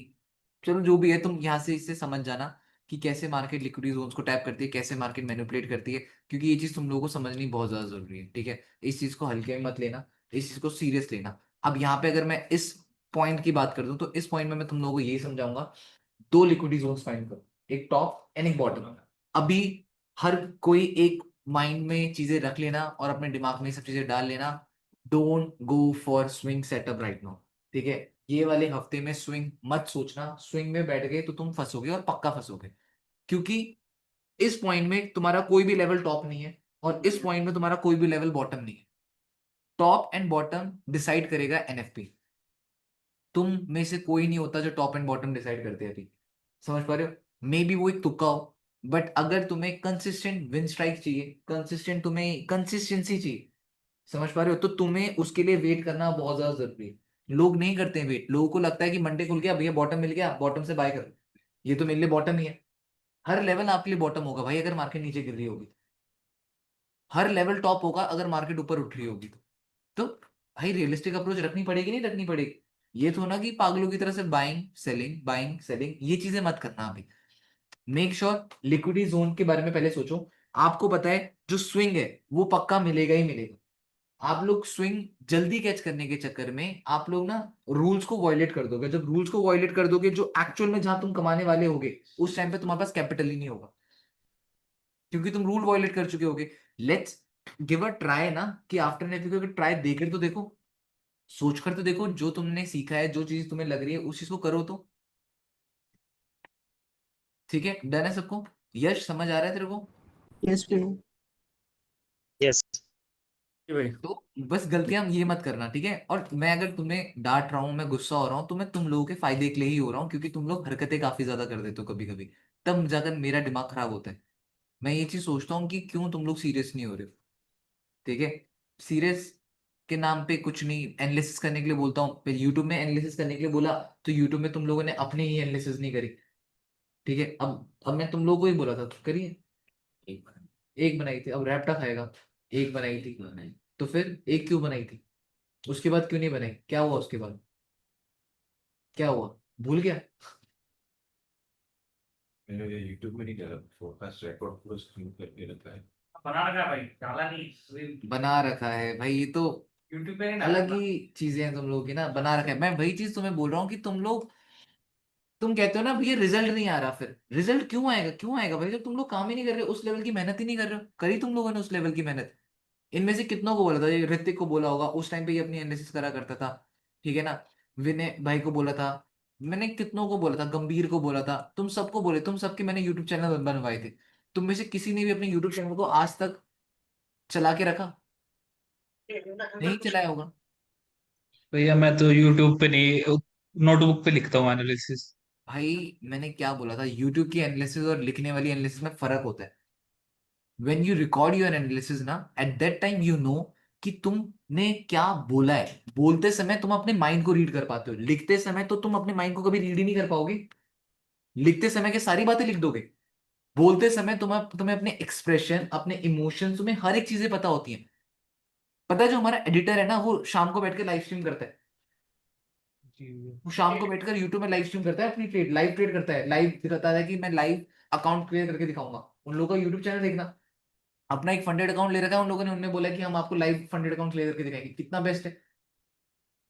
चलो जो भी है, तुम यहाँ से इससे समझ जाना कि कैसे मार्केट लिक्विडिटी जोन्स को टैप करती है, कैसे मार्केट मैनिपुलेट करती है, क्योंकि ये चीज तुम लोगों को समझनी बहुत ज्यादा जरूरी है, ठीक है। इस चीज को हल्के में मत लेना, इस चीज को सीरियस लेना। अब यहाँ पे अगर मैं इस पॉइंट की बात कर दूं, तो इस पॉइंट में मैं तुम लोगों को यही समझाऊंगा, 2 लिक्विडिटी जोन्स फाइंड करो, एक टॉप एंड एक बॉटम। अभी हर कोई एक माइंड में चीजें रख लेना और अपने दिमाग में सब चीजें डाल लेना। Don't go for swing setup right now, ठीक है। ये वाले हफ्ते में स्विंग मत सोचना, स्विंग में बैठ गए तो तुम फंसोगे, और पक्का फंसोगे, क्योंकि इस पॉइंट में तुम्हारा कोई भी लेवल टॉप नहीं है, और इस पॉइंट में तुम्हारा कोई भी लेवल बॉटम नहीं है। टॉप एंड बॉटम डिसाइड करेगा एनएफपी। तुम में से कोई नहीं होता जो टॉप एंड बॉटम डिसाइड करते हैं अभी, समझ पा रहे हो? मे बी वो एक तुक्का हो, बट अगर तुम्हें कंसिस्टेंट विन स्ट्राइक चाहिए, कंसिस्टेंट तुम्हें कंसिस्टेंसी चाहिए, समझ पा रहे हो, तो तुम्हें उसके लिए वेट करना बहुत ज्यादा जरूरी है। लोग नहीं करते हैं वेट, लोगों को लगता है कि मंडे खुल गया भैया, बॉटम मिल गया, बॉटम से बाय करो, ये तो मेरे लिए बॉटम ही है। हर लेवल आपके लिए बॉटम होगा भाई अगर मार्केट नीचे गिर रही होगी, हर लेवल टॉप होगा अगर मार्केट ऊपर उठ रही होगी। तो भाई रियलिस्टिक अप्रोच रखनी पड़ेगी, नहीं रखनी पड़ेगी? ये तो ना कि पागलों की तरह से बाइंग सेलिंग ये चीजें मत करना अभी। मेक श्योर लिक्विडिटी जोन के बारे में पहले सोचो। आपको पता है जो स्विंग है वो पक्का मिलेगा ही मिलेगा। आप लोग स्विंग जल्दी कैच करने के चक्कर में आप लोग ना रूल्स को वॉयलेट कर दोगे। जब रूल्स को वॉयलेट कर दोगे, जो एक्चुअल में जहां तुम कमाने वाले होगे, उस टाइम पे तुम्हारे पास कैपिटल ही नहीं होगा, क्योंकि तुम रूल वॉयलेट कर चुके होगे। लेट्स गिव अ ट्राई ना, कि आफ्टर नेविगेटर ट्राई देकर तो देखो, सोच कर तो देखो, जो तुमने सीखा है, जो चीज तुम्हें लग रही है उस चीज को करो तो, ठीक है। डन है सबको? यश समझ आ रहा है तेरे को? यस भैया। यस तो बस गलतियां ये मत करना, ठीक है। और मैं अगर तुम्हें डांट रहा हूँ, मैं गुस्सा हो रहा हूँ, तो मैं तुम लोगों के फायदे के लिए ही हो रहा हूँ, क्योंकि तुम लोग हरकतें काफी ज्यादा कर देते हो कभी कभी, तब जाकर मेरा दिमाग खराब होता है। मैं ये चीज सोचता हूँ कि क्यों तुम लोग सीरियस नहीं हो रहे हो, ठीक है। सीरियस के नाम पे कुछ नहीं, एनालिसिस करने के लिए बोलता हूँ, फिर यूट्यूब में एनालिसिस करने के लिए बोला, तो यूट्यूब में तुम लोगों ने अपनी ही एनालिसिस नहीं करी, ठीक है, अब मैं तुम लोगों को ही बोला था तो करिए। एक बनाई थी, अब रैप्टा खाएगा। एक बनाई थी, तो फिर एक क्यों बनाई थी? उसके बाद क्यों नहीं बनाई? क्या हुआ उसके बाद? क्या हुआ? भूल गया? मैंने ये यूट्यूब में नहीं करा, फोकस रिकॉर्ड पूरा स्क्रीन करके रखा है। बना रखा है भाई, डाला नहीं। बना रखा है भाई, ये तो यूट्यूब पे नहीं अलग डाला। ही चीजें हैं तुम लोगों की ना। बना रखा है, मैं वही चीज तुम्हें बोल रहा हूँ कि तुम लोग, तुम कहते हो ना भैया रिजल्ट नहीं आ रहा, फिर रिजल्ट क्यों आएगा? क्यों आएगा भाई, जब तुम लोग काम ही नहीं कर रहे हो, उस लेवल की मेहनत ही नहीं कर रहे हो। करी तुम लोगों ने उस लेवल की मेहनत? इनमें से कितनों को बोला था? ये ऋतिक को बोला होगा, उस टाइम पे ये अपनी एनालिसिस करा करता था, ठीक है ना। विनय भाई को बोला था मैंने, कितनों को बोला था, गंभीर को बोला था, तुम सबको बोले, तुम सबके मैंने यूट्यूब चैनल बनवाए थे। तुम में से किसी ने भी अपने यूट्यूब चैनल को आज तक चला के रखा? नहीं चलाया होगा। भैया मैं तो यूट्यूब पे नहीं, नोटबुक पे लिखता हूँ एनालिसिस। भाई मैंने क्या बोला था, यूट्यूब की एनालिसिस और लिखने वाली एनालिसिस में फर्क होता है। When you record your analysis ना, at that time you know कि तुमने क्या बोला है। बोलते समय तुम अपने माइंड को रीड कर पाते हो, लिखते समय तो तुम अपने माइंड को कभी रीड ही नहीं कर पाओगे। लिखते समय के सारी बातें लिख दोगे, बोलते समय तुम्हें अपने एक्सप्रेशन, अपने इमोशंस, तुम्हें हर एक चीजें पता होती हैं। पता है जो हमारा एडिटर है ना, वो शाम को बैठ के लाइव स्ट्रीम करता है। वो शाम को बैठकर यूट्यूब में लाइव स्ट्रीम करता है, अपनी ट्रेड लाइव ट्रेड करता है, लाइव दिखाता है कि मैं लाइव अकाउंट क्लियर करके दिखाऊंगा। उन लोगों का यूट्यूब चैनल देखना, अपना एक फंडेड अकाउंट ले रखा है उन लोगों ने, उनने बोला कि हम आपको लाइव फंडेड अकाउंट क्लियर करके दिखाएंगे। कितना बेस्ट है।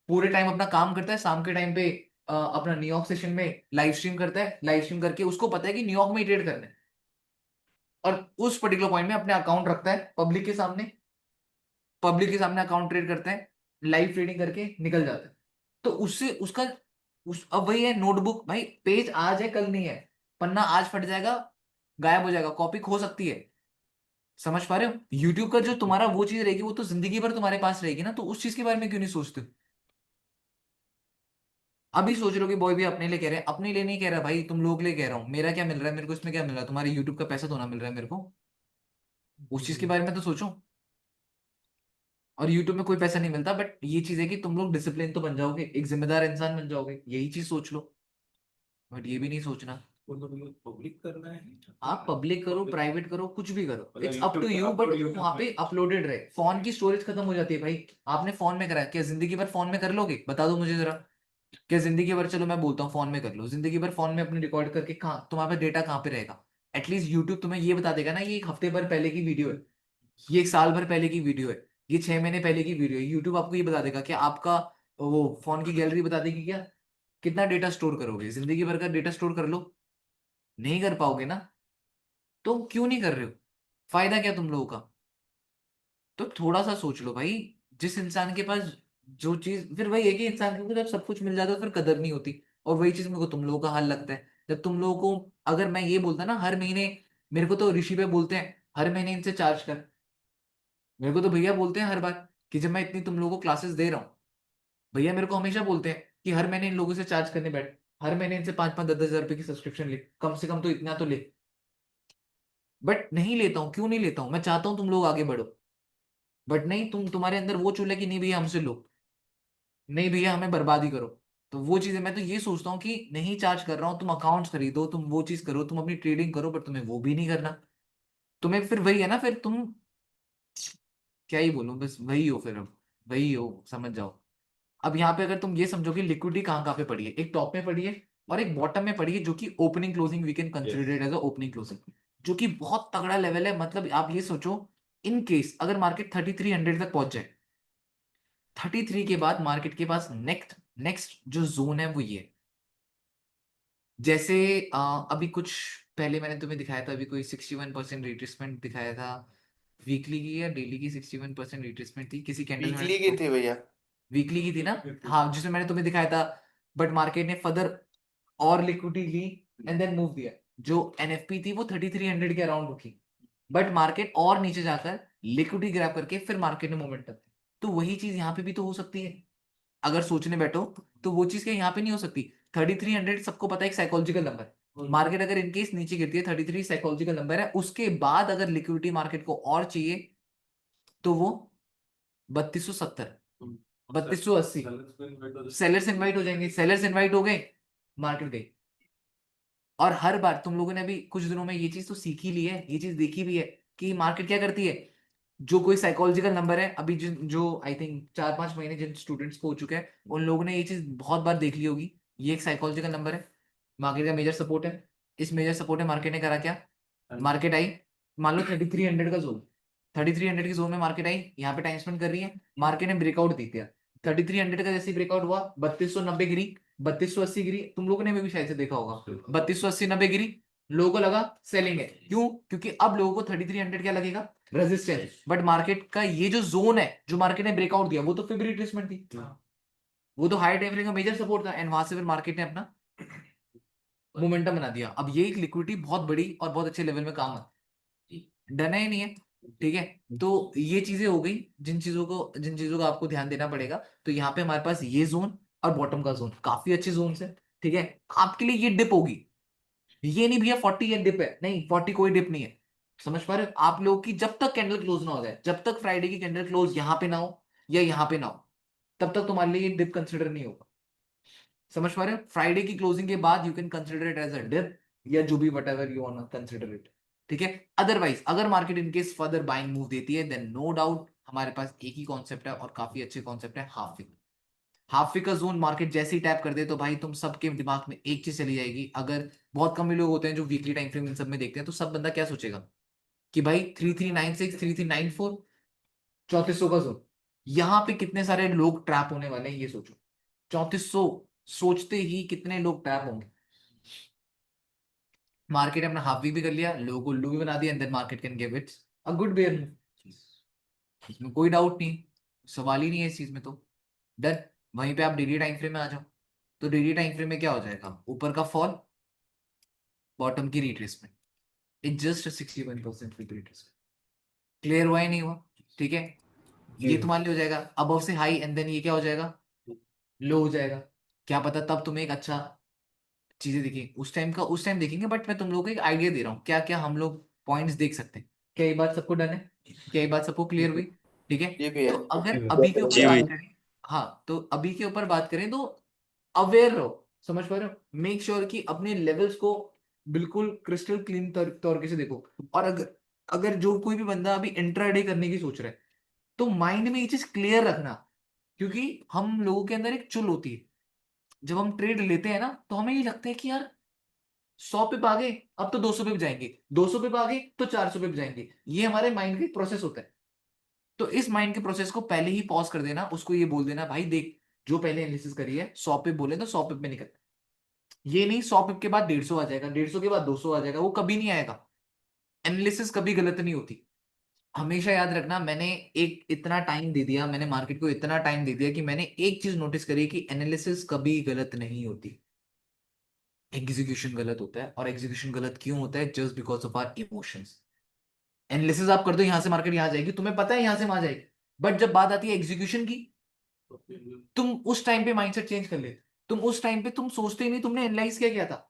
पूरे टाइम अपना काम करता है, शाम के टाइम पे अपना न्यूयॉर्क सेशन में लाइव स्ट्रीम करता है। लाइव स्ट्रीम करके उसको पता है कि न्यूयॉर्क में ही ट्रेड करना है, और उस पर्टिकुलर पॉइंट में अपने अकाउंट रखता है पब्लिक के सामने। पब्लिक के सामने अकाउंट ट्रेड करते हैं, लाइव ट्रेडिंग करके निकल जाता है। तो उससे उसका अब वही है नोटबुक भाई, पेज आज है कल नहीं है, पन्ना आज फट जाएगा, गायब हो जाएगा, कॉपी खो सकती है। समझ पा रहे हो? यूट्यूब का जो तुम्हारा वो चीज रहेगी, वो तो जिंदगी भर तुम्हारे पास रहेगी ना। तो उस चीज के बारे में क्यों नहीं सोचते हो? अभी सोच रहे हो कि बॉय भी अपने लिए कह रहे हैं, अपने लिए नहीं कह रहा भाई, तुम लोग के लिए कह रहा हूँ। मेरा क्या मिल रहा है, मेरे को इसमें क्या मिल रहा है? तुम्हारे यूट्यूब का पैसा तो ना मिल रहा है मेरे को? उस चीज के बारे में तो सोचो। और यूट्यूब में कोई पैसा नहीं मिलता, बट ये चीज है कि तुम लोग डिसिप्लिन तो बन जाओगे, एक जिम्मेदार इंसान बन जाओगे, यही चीज सोच लो। बट ये भी नहीं सोचना। पब्लिक करना है, आप पब्लिक करो, प्राइवेट करो, कुछ भी करो, मतलब इट्स अप टू YouTube पे यू, बट upload वहां पे अपलोडेड रहे। फोन की स्टोरेज खत्म हो जाती है भाई। आपने फोन में करा है, क्या जिंदगी भर फोन में कर लोगे? बता दो मुझे जरा। क्या जिंदगी भर, चलो मैं बोलता हूँ फोन में कर लो, जिंदगी भर फोन में अपने रिकॉर्ड करके कहाँ तुम्हारे पास डेटा कहाँ पे रहेगा? एटलीस्ट यूट्यूब तुम्हें ये बता देगा ना, ये एक हफ्ते भर पहले की वीडियो है, ये एक साल भर पहले की वीडियो है, ये 6 महीने पहले की वीडियो है। यूट्यूब आपको ये बता देगा कि आपका वो फोन की गैलरी बता देगी क्या, कितना डेटा स्टोर करोगे? जिंदगी भर का डेटा स्टोर कर लो, नहीं कर पाओगे ना। तो क्यों नहीं कर रहे हो? फायदा क्या तुम लोगों का? तो थोड़ा सा सोच लो भाई। जिस इंसान के पास जो चीज, फिर वही है कि इंसान को जब सब कुछ मिल जाता है तो फिर कदर नहीं होती। और वही चीज मेरे को तुम लोगों का हाल लगता है। जब तुम लोगों को, अगर मैं ये बोलता ना हर महीने, मेरे को तो ऋषि पे बोलते हैं हर महीने इनसे चार्ज कर। मेरे को तो भैया बोलते हैं हर बार कि जब मैं इतनी तुम लोगों को क्लासेस दे रहा हूँ, भैया मेरे को हमेशा बोलते हैं कि हर महीने इन लोगों से चार्ज करने बैठ, हर महीने इनसे 5-5, 10-10 हज़ार रुपए की सब्सक्रिप्शन ले, कम से कम तो इतना तो ले। बट नहीं लेता हूँ। क्यों नहीं लेता हूँ? मैं चाहता हूँ तुम लोग आगे बढ़ो, बट नहीं, तुम्हारे अंदर वो चूल है कि नहीं भैया हमसे लो, नहीं भैया हमें बर्बादी करो। तो वो चीजें मैं तो ये सोचता हूँ कि नहीं चार्ज कर रहा हूँ, तुम अकाउंट्स खरीदो, तुम वो चीज करो, तुम अपनी ट्रेडिंग करो, बट तुम्हें वो भी नहीं करना। तुम्हें फिर वही है ना, फिर तुम, क्या ही बोलूं, बस वही हो फिर, अब वही हो, समझ जाओ। अब यहाँ पे अगर तुम ये समझो कि लिक्विडिटी कहाँ कहाँ पे पड़ी है, एक टॉप में पड़ी है और एक बॉटम में पड़ी है, जो कि opening closing we can consider as a opening closing, जो कि बहुत तगड़ा लेवल है। मतलब आप ये सोचो, इन केस अगर मार्केट 3300 तक पहुंच जाए, 33 के बाद मार्केट के पास नेक्स्ट नेक्स्ट जो जोन है वो ये है। जैसे अभी कुछ पहले मैंने तुम्हें दिखाया था, अभी कोई 61% रिट्रेसमेंट दिखाया था, वीकली की या डेली की 61% रिट्रेसमेंट थी किसी कैंडल वीकली की थी भैया। वीकली की थी ना? हाँ, जिसमें मैंने तुम्हें दिखाया था। बट मार्केट ने फर्दर और लिक्विडिटी ली एंड देन मूव दिया। जो एनएफपी थी वो 3300 के अराउंड रुकी, बट मार्केट और नीचे जाकर लिक्विडिटी ग्रैब करके फिर मार्केट ने मोमेंटम। तो वही चीज यहाँ पे भी तो हो सकती है अगर सोचने बैठो। तो वो चीज क्या यहाँ पे नहीं हो सकती? 3300 सबको पता है एक साइकोलॉजिकल नंबर है। मार्केट अगर इनकेस नीचे गिरती है, 33 साइकोलॉजिकल नंबर है, उसके बाद अगर लिक्विडिटी मार्केट को और चाहिए तो वो 3270, 3280 सेलर्स इनवाइट हो जाएंगे। सेलर्स इनवाइट हो गए, मार्केट गई। और हर बार तुम लोगों ने अभी कुछ दिनों में ये चीज तो सीखी ली है, ये चीज देखी भी है कि मार्केट क्या करती है। जो कोई साइकोलॉजिकल नंबर है, अभी जो आई थिंक 4-5 महीने जिन स्टूडेंट्स को हो चुके हैं उन लोगों ने ये चीज बहुत बार देख ली होगी। ये एक साइकोलॉजिकल नंबर है, मार्केट का मेजर सपोर्ट है। इस मेजर सपोर्ट है मार्केट ने करा क्या, मार्केट आई, मान लो 3300 का जोन, 3300 की जोन में मार्केट आई, यहाँ पे टाइम स्पेंड कर रही है, मार्केट ने ब्रेकआउट दे दिया। 3300 का जैसे ब्रेकआउट हुआ 3290 गिरी, 3280 गिरी, तुम लोगों ने भी शायद से देखा होगा, 3280-90 गिरी, लोगों को लगा सेलिंग है। क्यों? क्योंकि अब लोगों को 3300 क्या लगेगा, रेजिस्टेंस। बट मार्केट का ये जो जोन है जो मार्केट ने ब्रेकआउट दिया वो तो फिर रिट्रेसमेंट थी, वो तो हाई टाइम फ्रेम का मेजर सपोर्ट था, एंड वहां से फिर मार्केट ने अपना मोमेंटम बना दिया। अब ये एक लिक्विडिटी बहुत बड़ी और बहुत अच्छे लेवल में काम है, डन है नहीं है, ठीक है। तो ये चीजें हो गई जिन चीजों का आपको ध्यान देना पड़ेगा। तो यहाँ पे हमारे पास ये जोन और बॉटम का जोन काफी अच्छे जोन है, ठीक है। आपके लिए ये डिप होगी, ये नहीं भैया 40 ये डिप है, नहीं 40 कोई डिप नहीं है। समझ पा रहे हो आप लोगों की, जब तक कैंडल क्लोज ना हो जाए, जब तक फ्राइडे की कैंडल क्लोज यहाँ पे ना हो या यहाँ पे ना हो, तब तक तुम्हारे लिए ये डिप कंसिडर नहीं होगा। समझ पा रहे हो, फ्राइडे की क्लोजिंग के बाद you can consider it as a dip या जो भी whatever you want consider it, ठीक है। अदरवाइज अगर market in case further buying move देती है देन नो डाउट हमारे पास एक ही कॉन्सेप्ट है और काफी अच्छे कॉन्सेप्ट है, हाफ विक। हाफ विक का जोन मार्केट जैसे ही टैप कर दे तो भाई तुम सबके दिमाग में एक चीज चली जाएगी। अगर बहुत कम ही लोग होते हैं जो वीकली टाइम फ्रेम इन सब में देखते हैं, तो सब बंदा क्या सोचेगा कि भाई 3396 3394 3400 का जोन, यहाँ पे कितने सारे लोग ट्रैप होने वाले हैं ये सोचो। 3400 सोचते ही कितने लोग ट्रैप होंगे। मार्केट ने अपना हाफ वीक भी कर लिया, लोगों को उल्लू भी बना दिया, and then market can give its a good bear move, इसमें कोई डाउट नहीं, सवाल ही नहीं है इस चीज में। तो डन। वहीं पे आप डेली टाइम फ्रेम में आ जाओ, तो डेली टाइम फ्रेम में क्या हो जाएगा, ऊपर का फॉल, बॉटम की retracement, it just 61% retracement. Clear हुआ ही नहीं हुआ, ठीक है। ये तुम्हारे लिए हो जाएगा अबव से हाई, एंड देन ये क्या हो जाएगा, लो हो जाएगा। क्या पता तब तुम्हें एक अच्छा चीजें दिखेंगी उस टाइम देखेंगे। बट मैं तुम लोगों को एक आइडिया दे रहा हूँ क्या क्या हम लोग पॉइंट्स देख सकते हैं। क्या ये बात सबको डन है, क्या ये बात सबको क्लियर हुई, ठीक है। ये भी है। तो अगर अभी के ऊपर बात करें, हाँ तो अभी के ऊपर बात करें तो अवेयर रहो, समझ पा रहे हो, मेक श्योर कि अपने लेवल्स को बिल्कुल क्रिस्टल क्लीन तरीके से देखो। और अगर अगर जो कोई भी बंदा अभी इंट्राडे करने की सोच रहा है तो माइंड में ये चीज क्लियर रखना, क्योंकि हम लोगों के अंदर एक चुल होती है, जब हम ट्रेड लेते हैं ना तो हमें ये लगता है कि यार 100 पे आ गए अब तो 200 पे भी जाएंगे, 200 पे आ गए तो 400 पे भी जाएंगे। ये हमारे माइंड का प्रोसेस होता है। तो इस माइंड के प्रोसेस को पहले ही पॉज कर देना, उसको ये बोल देना भाई देख जो पहले एनालिसिस करी है 100 पे बोले तो 100 पे निकल, ये नहीं 100 पिप के बाद 150 आ जाएगा, 150 के बाद 200 आ जाएगा, वो कभी नहीं आएगा। एनालिसिस कभी गलत नहीं होती। हमेशा याद रखना, मैंने एक इतना टाइम दे दिया, मैंने मार्केट को इतना टाइम दे दिया कि मैंने एक चीज नोटिस करी कि एनालिसिस कभी गलत नहीं होती, एग्जीक्यूशन गलत होता है। और एग्जीक्यूशन गलत क्यों होता है, just because of our emotions. Analysis आप कर दो यहां से मार्केट यहां जाएगी, तुम्हें पता है यहां से वहां जाएगी, बट जब बात आती है एग्जीक्यूशन की, तुम उस टाइम पे माइंडसेट चेंज कर लेते, तुम उस टाइम पे तुम सोचते ही नहीं तुमने एनालाइज क्या किया था।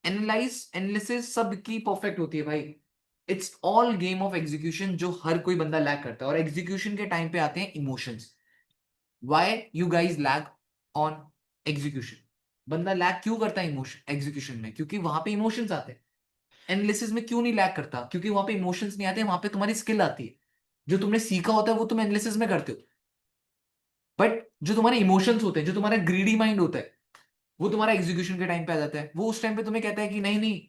एनालिसिस सबकी परफेक्ट होती है भाई, it's all game of execution जो हर कोई बंदा लैग करता है। और एग्जीक्यूशन के टाइम पे आते हैं emotions. Why you guys lag on execution, बंदा लैग क्यों करता है इमोशन एग्जीक्यूशन में, क्योंकि वहां पे इमोशंस आते हैं। एनालिसिस में क्यों नहीं लैग करता, क्योंकि वहां पे इमोशंस नहीं आते, वहां पे तुम्हारी स्किल आती है, जो तुमने सीखा होता है वो तुम एनालिसिस में करते हो। बट जो तुम्हारे इमोशंस होते हैं, जो तुम्हारा ग्रीडी माइंड होता है, वो तुम्हारा एग्जीक्यूशन के टाइम पे आ जाता है। वो उस टाइम पे तुम्हें कहता है कि नहीं नहीं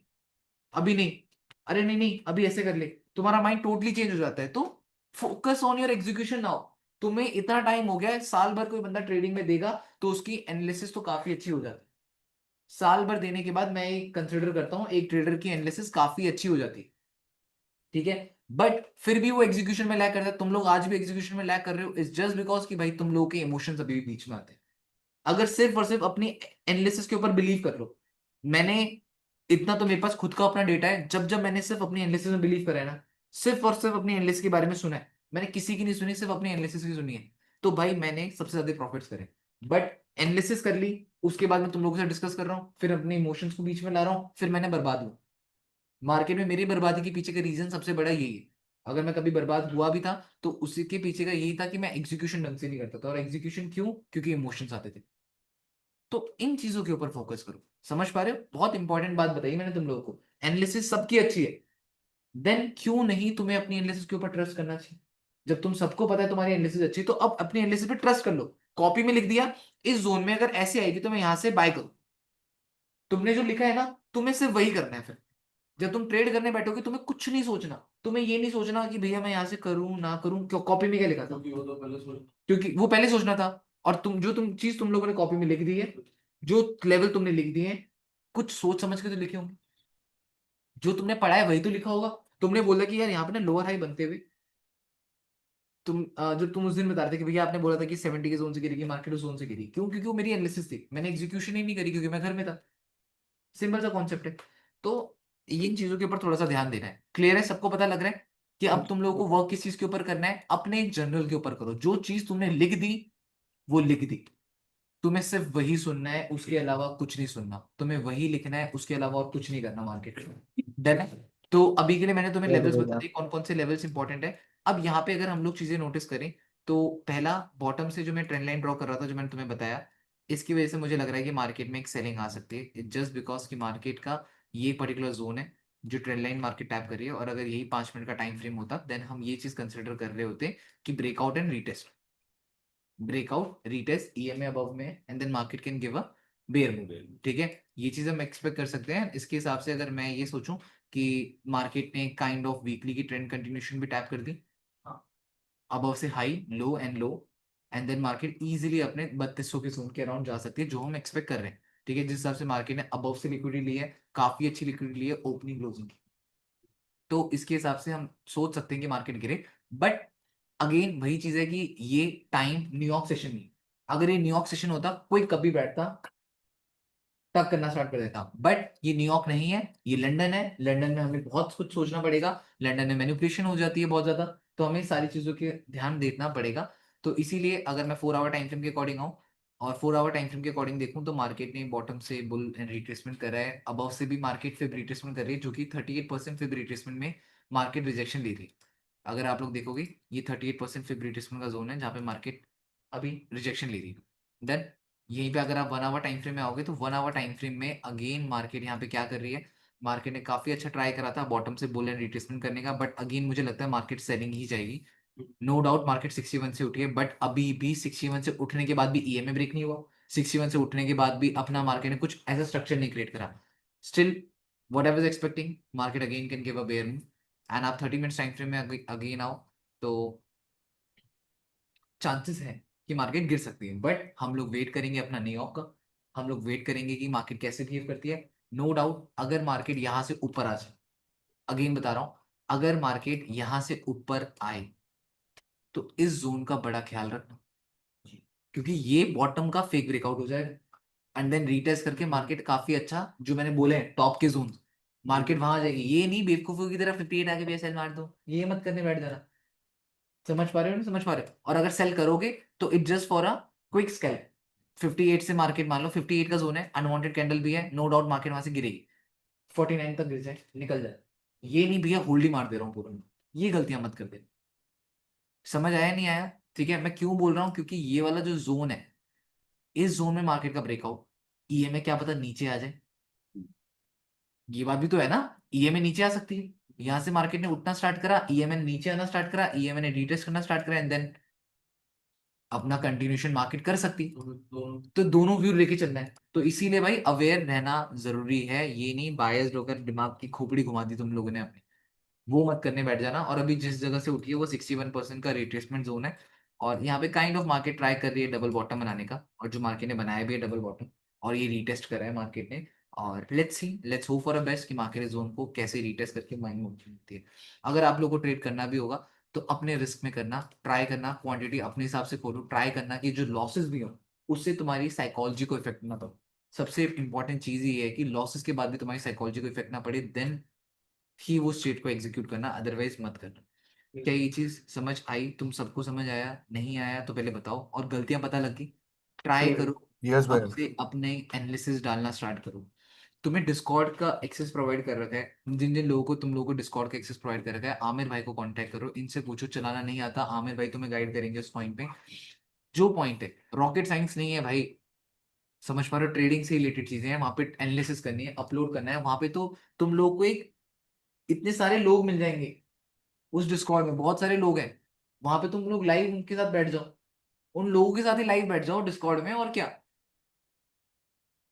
अभी नहीं, अरे नहीं नहीं अभी ऐसे कर ले, तुम्हारा माइंड टोटली चेंज हो जाता है। तो focus on your execution now. तुम्हें इतना टाइम हो गया है, साल भर कोई बंदा ट्रेडिंग में देगा तो उसकी एनालिसिस तो काफी अच्छी हो जाती है। साल भर देने के बाद मैं कंसिडर करता हूँ एक ट्रेडर की एनालिसिस काफी अच्छी हो जाती है, ठीक है। बट फिर भी वो एग्जीक्यूशन में लैग करता है। तुम लोग आज भी एग्जीक्यूशन में लैग कर रहे हो, इट्स जस्ट बिकॉज कि भाई तुम लोगों के इमोशंस अभी भी बीच में आते हैं। अगर सिर्फ और सिर्फ अपनी एनालिसिस के ऊपर बिलीव कर लो, मैंने इतना तो मेरे पास खुद का अपना डेटा है, जब जब मैंने सिर्फ अपनी एनालिसिस में बिलीव करा है ना, सिर्फ और सिर्फ अपनी एनालिसिस के बारे में सुना है, मैंने किसी की नहीं सुनी, सिर्फ अपनी एनालिसिस की सुनी है, तो भाई मैंने सबसे ज्यादा प्रॉफिट्स करे। बट एनालिसिस कर ली, उसके बाद मैं तुम लोगों से डिस्कस कर रहा हूँ, फिर अपने इमोशंस को बीच में ला रहा हूँ, फिर मैंने बर्बाद हुआ। मार्केट में मेरी बर्बादी के पीछे का रीजन सबसे बड़ा यही है। अगर मैं कभी बर्बाद हुआ भी था तो उसी के पीछे का यही था कि मैं एग्जीक्यूशन ढंग से नहीं करता था। और एग्जीक्यूशन क्यों, क्योंकि इमोशंस आते थे। तो इन चीजों के ऊपर फोकस करो। समझ पा रहे हो? बहुत इंपॉर्टेंट बात बताई मैंने तुम लोगों को। एनालिसिस सबकी अच्छी है, देन क्यों नहीं तुम्हें अपनी एनालिसिस के ऊपर ट्रस्ट करना चाहिए? जब तुम सबको पता है तुम्हारी एनालिसिस अच्छी, तो अब अपनी एनालिसिस पे ट्रस्ट कर लो। कॉपी में लिख दिया इस जोन में अगर ऐसे आएगी तो मैं यहां से बाय करूं। तुमने जो लिखा है ना, तुम्हें सिर्फ वही करना है। फिर जब तुम ट्रेड करने बैठोगे तुम्हें कुछ नहीं सोचना। तुम्हें ये नहीं सोचना कि भैया मैं यहां से करूं ना करूं। क्यों? कॉपी में क्या लिखा था? क्योंकि वो पहले सोचना था। और तुम चीज तुम लोगों ने कॉपी में लिख दी है, जो लेवल तुमने लिख दिए हैं, कुछ सोच समझ के तो लिखे होंगे। जो तुमने पढ़ा है वही तो लिखा होगा। तुमने बोला कि यार यहाँ पे ना लोअर हाई बनते हुए जो तुम उस दिन बता रहे थे कि भैया आपने बोला था कि 70 के जोन से गिरेगी मार्केट, उस जोन से गिरी। क्यों? क्योंकि वो मेरी एनालिसिस थी, मैंने एग्जीक्यूशन ही नहीं करी क्योंकि मैं घर में था। सिंपल सा कॉन्सेप्ट है। तो इन चीजों के ऊपर थोड़ा सा ध्यान देना है। क्लियर है? सबको पता लग रहा है कि अब तुम लोगों को वर्क किस चीज के ऊपर करना है? अपने जर्नल के ऊपर करो। जो चीज तुमने लिख दी वो लिख दी। तुम्हें सिर्फ वही सुनना है, उसके अलावा कुछ नहीं सुनना। तुम्हें वही लिखना है, उसके अलावा और कुछ नहीं करना मार्केट में। डन है? तो अभी के लिए मैंने तुम्हें लेवल्स बता दिए, कौन कौन से लेवल्स इंपॉर्टेंट है। अब यहाँ पे अगर हम लोग चीजें नोटिस करें तो पहला बॉटम से जो मैं ट्रेंड लाइन ड्रॉ कर रहा था, जो मैंने तुम्हें बताया, इसकी वजह से मुझे लग रहा है कि मार्केट में एक सेलिंग आ सकती है, जस्ट बिकॉज कि मार्केट का ये पर्टिकुलर जोन है जो ट्रेंड लाइन मार्केट टैप कर रही है। और अगर यही 5 मिनट का टाइम फ्रेम होता देन हम ये चीज कंसिडर कर रहे होते कि breakout and retest, breakout retest EMA above में, and then market can give a bear move. ठीक है, ये चीज हम एक्सपेक्ट कर सकते हैं। इसके हिसाब से अगर मैं ये सोचूं कि मार्केट ने काइंड ऑफ वीकली की ट्रेंड कंटिन्यूशन भी टैप कर दी अबव से high low and low, and then market easily अपने 3200 के जोन के अराउंड जा सकती है, जो हम एक्सपेक्ट कर रहे हैं। ठीक है, जिस हिसाब से मार्केट ने अबव से लिक्विडिटी ली है, काफी अच्छी लिक्विडिटी ली है ओपनिंग क्लोजिंग की, तो इसके हिसाब से हम सोच सकते हैं कि मार्केट गिरे। बट अगेन वही चीज है कि ये टाइम न्यूयॉर्क सेशन नहीं। अगर ये न्यूयॉर्क सेशन होता कोई कभी बैठता तब करना स्टार्ट कर देता, बट ये न्यूयॉर्क नहीं है, ये लंदन है। लंदन में हमें बहुत कुछ सोचना पड़ेगा। लंदन में मैनिपुलेशन हो जाती है बहुत ज्यादा, तो हमें सारी चीजों के ध्यान देना पड़ेगा। तो इसीलिए अगर मैं 4 आवर टाइम फ्रेम के अकॉर्डिंग आऊँ और 4 आवर टाइम फ्रेम के अकॉर्डिंग देखूं, तो मार्केट ने बॉटम से बुल एंड रिट्रेसमेंट करा है, अबव से भी मार्केट फिर रिट्रेसमेंट कर रही है, जो कि 38% फिर रिट्रेसमेंट में मार्केट रिजेक्शन ली थी। अगर आप लोग देखोगे ये 38% फिर रिट्रेसमेंट का जोन है जहाँ पे मार्केट अभी रिजेक्शन ले रही है। देन यहीं पे अगर आप 1 आवर टाइम फ्रेम में आओगे तो 1 आवर टाइम फ्रेम में अगेन मार्केट यहाँ पे क्या कर रही है? मार्केट ने काफी अच्छा ट्राई करा था बॉटम से बुल एंड रिट्रेसमेंट करने का, बट अगेन मुझे लगता है मार्केट सेलिंग ही जाएगी। नो डाउट मार्केट 61 से उठी है, बट अभी भी 61 से उठने के बाद भी ईएमए ब्रेक नहीं हुआ। 61 से उठने के बाद भी अपना मार्केट ने कुछ ऐसा स्ट्रक्चर नहीं क्रिएट करा। Still what I was expecting, market again can give a bear move. And आप 30 मिनट्स टाइम फ्रेम में अगेन आओ तो चांसेस है कि मार्केट गिर सकती है, बट हम लोग वेट करेंगे अपना न्यूयॉर्क का। हम लोग वेट करेंगे कि मार्केट कैसे बिहेव करती है। नो डाउट अगर मार्केट यहाँ से ऊपर आ जाए, अगेन बता रहा हूँ, अगर मार्केट यहाँ से ऊपर आए तो इस जोन का बड़ा ख्याल रखना, क्योंकि ये बॉटम का फेक ब्रेकआउट हो जाएगा एंड देन रीटेस्ट करके मार्केट काफी अच्छा, जो मैंने बोले हैं टॉप के जोन, मार्केट वहां आ जाएगी। ये नहीं बेवकूफों की तरह 58 आके भी सेल मार दो, ये मत करने बैठ जाना। समझ पा रहे हो? नहीं समझ पा रहे हो? और अगर सेल करोगे तो it just for a quick scalp. 58 से मार्केट मान लो 58 का जोन है, अनवांटेड कैंडल भी है, नो डाउट मार्केट वहां से गिरेगी, 49 तक गिर जाए निकल जाए। ये नहीं भैया होल्ड ही मार दे रहा हूँ पूरा, ये गलतियां मत कर दे। समझ आया नहीं आया? ठीक है, मैं क्यों बोल रहा हूँ, क्योंकि ये वाला जो जोन है, इस जोन में मार्केट का ब्रेकआउट, ईएमए क्या पता नीचे आ जाए। ये बात भी तो है ना, ईएमए नीचे आ सकती है। यहां से मार्केट ने उठना स्टार्ट करा, ईएमए नीचे आना स्टार्ट करा, ईएमए ने रिटेस्ट करना स्टार्ट करा, एंड देन अपना कंटिन्यूशन मार्केट कर सकती। तो दोनों व्यू लेके चलना है। तो इसीलिए भाई अवेयर रहना जरूरी है। ये नहीं बायस्ड होकर दिमाग की खोपड़ी घुमा दी तुम लोगों ने अपनी, वो मत करने बैठ जाना। और अभी जिस जगह से उठी है वो 61% का रिट्रेसमेंट जोन है, और यहाँ पे काइंड ऑफ मार्केट ट्राई कर रही है डबल बॉटम बनाने का, और जो मार्केट ने बनाया भी है डबल बॉटम, और ये रीटेस्ट करा है मार्केट ने। और let's see, let's hope for a best कि मार्केट इस जोन को कैसे रीटेस्ट करके माइंड होती है। अगर आप लोग को ट्रेड करना भी होगा तो अपने रिस्क में करना, ट्राई करना, क्वांटिटी अपने हिसाब से खोलो, ट्राई करना कि जो लॉसेस भी हो उससे तुम्हारी साइकोलॉजी को इफेक्ट ना पड़े। सबसे इंपॉर्टेंट चीज ये है कि लॉसेस के बाद भी तुम्हारी साइकोलॉजी को इफेक्ट ना पड़े, देन ही वो स्टेट को एग्जीक्यूट करना, अदरवाइज मत करना। क्या ये चीज समझ आई? तुम सबको समझ आया? नहीं आया तो पहले बताओ, और गलतियां पता लगी ट्राई करो, यस भाई। अब से अपने एनालिसिस डालना स्टार्ट करो। तुम्हें डिस्कॉर्ड का एक्सेस प्रोवाइड कर रखा है, जिन जिन लोगों को तुम लोगों को डिस्कॉर्ड का एक्सेस प्रोवाइड कर रखा है, आमिर भाई को कांटेक्ट करो, इनसे पूछो, चलाना नहीं आता, आमिर भाई तुम्हें गाइड करेंगे उस पॉइंट पे। जो पॉइंट है रॉकेट साइंस नहीं है भाई, समझ पा रहे हो, ट्रेडिंग से रिलेटेड चीजें हैं, वहां पे एनालिसिस करनी है, अपलोड करना है, वहां पे तो तुम लोग को एक इतने सारे लोग मिल जाएंगे उस डिस्कॉर्ड में, बहुत सारे लोग हैं वहां पे, तुम लोग लाइव उनके साथ बैठ जाओ, उन लोगों के साथ ही लाइव बैठ जाओ डिस्कॉर्ड में, और क्या।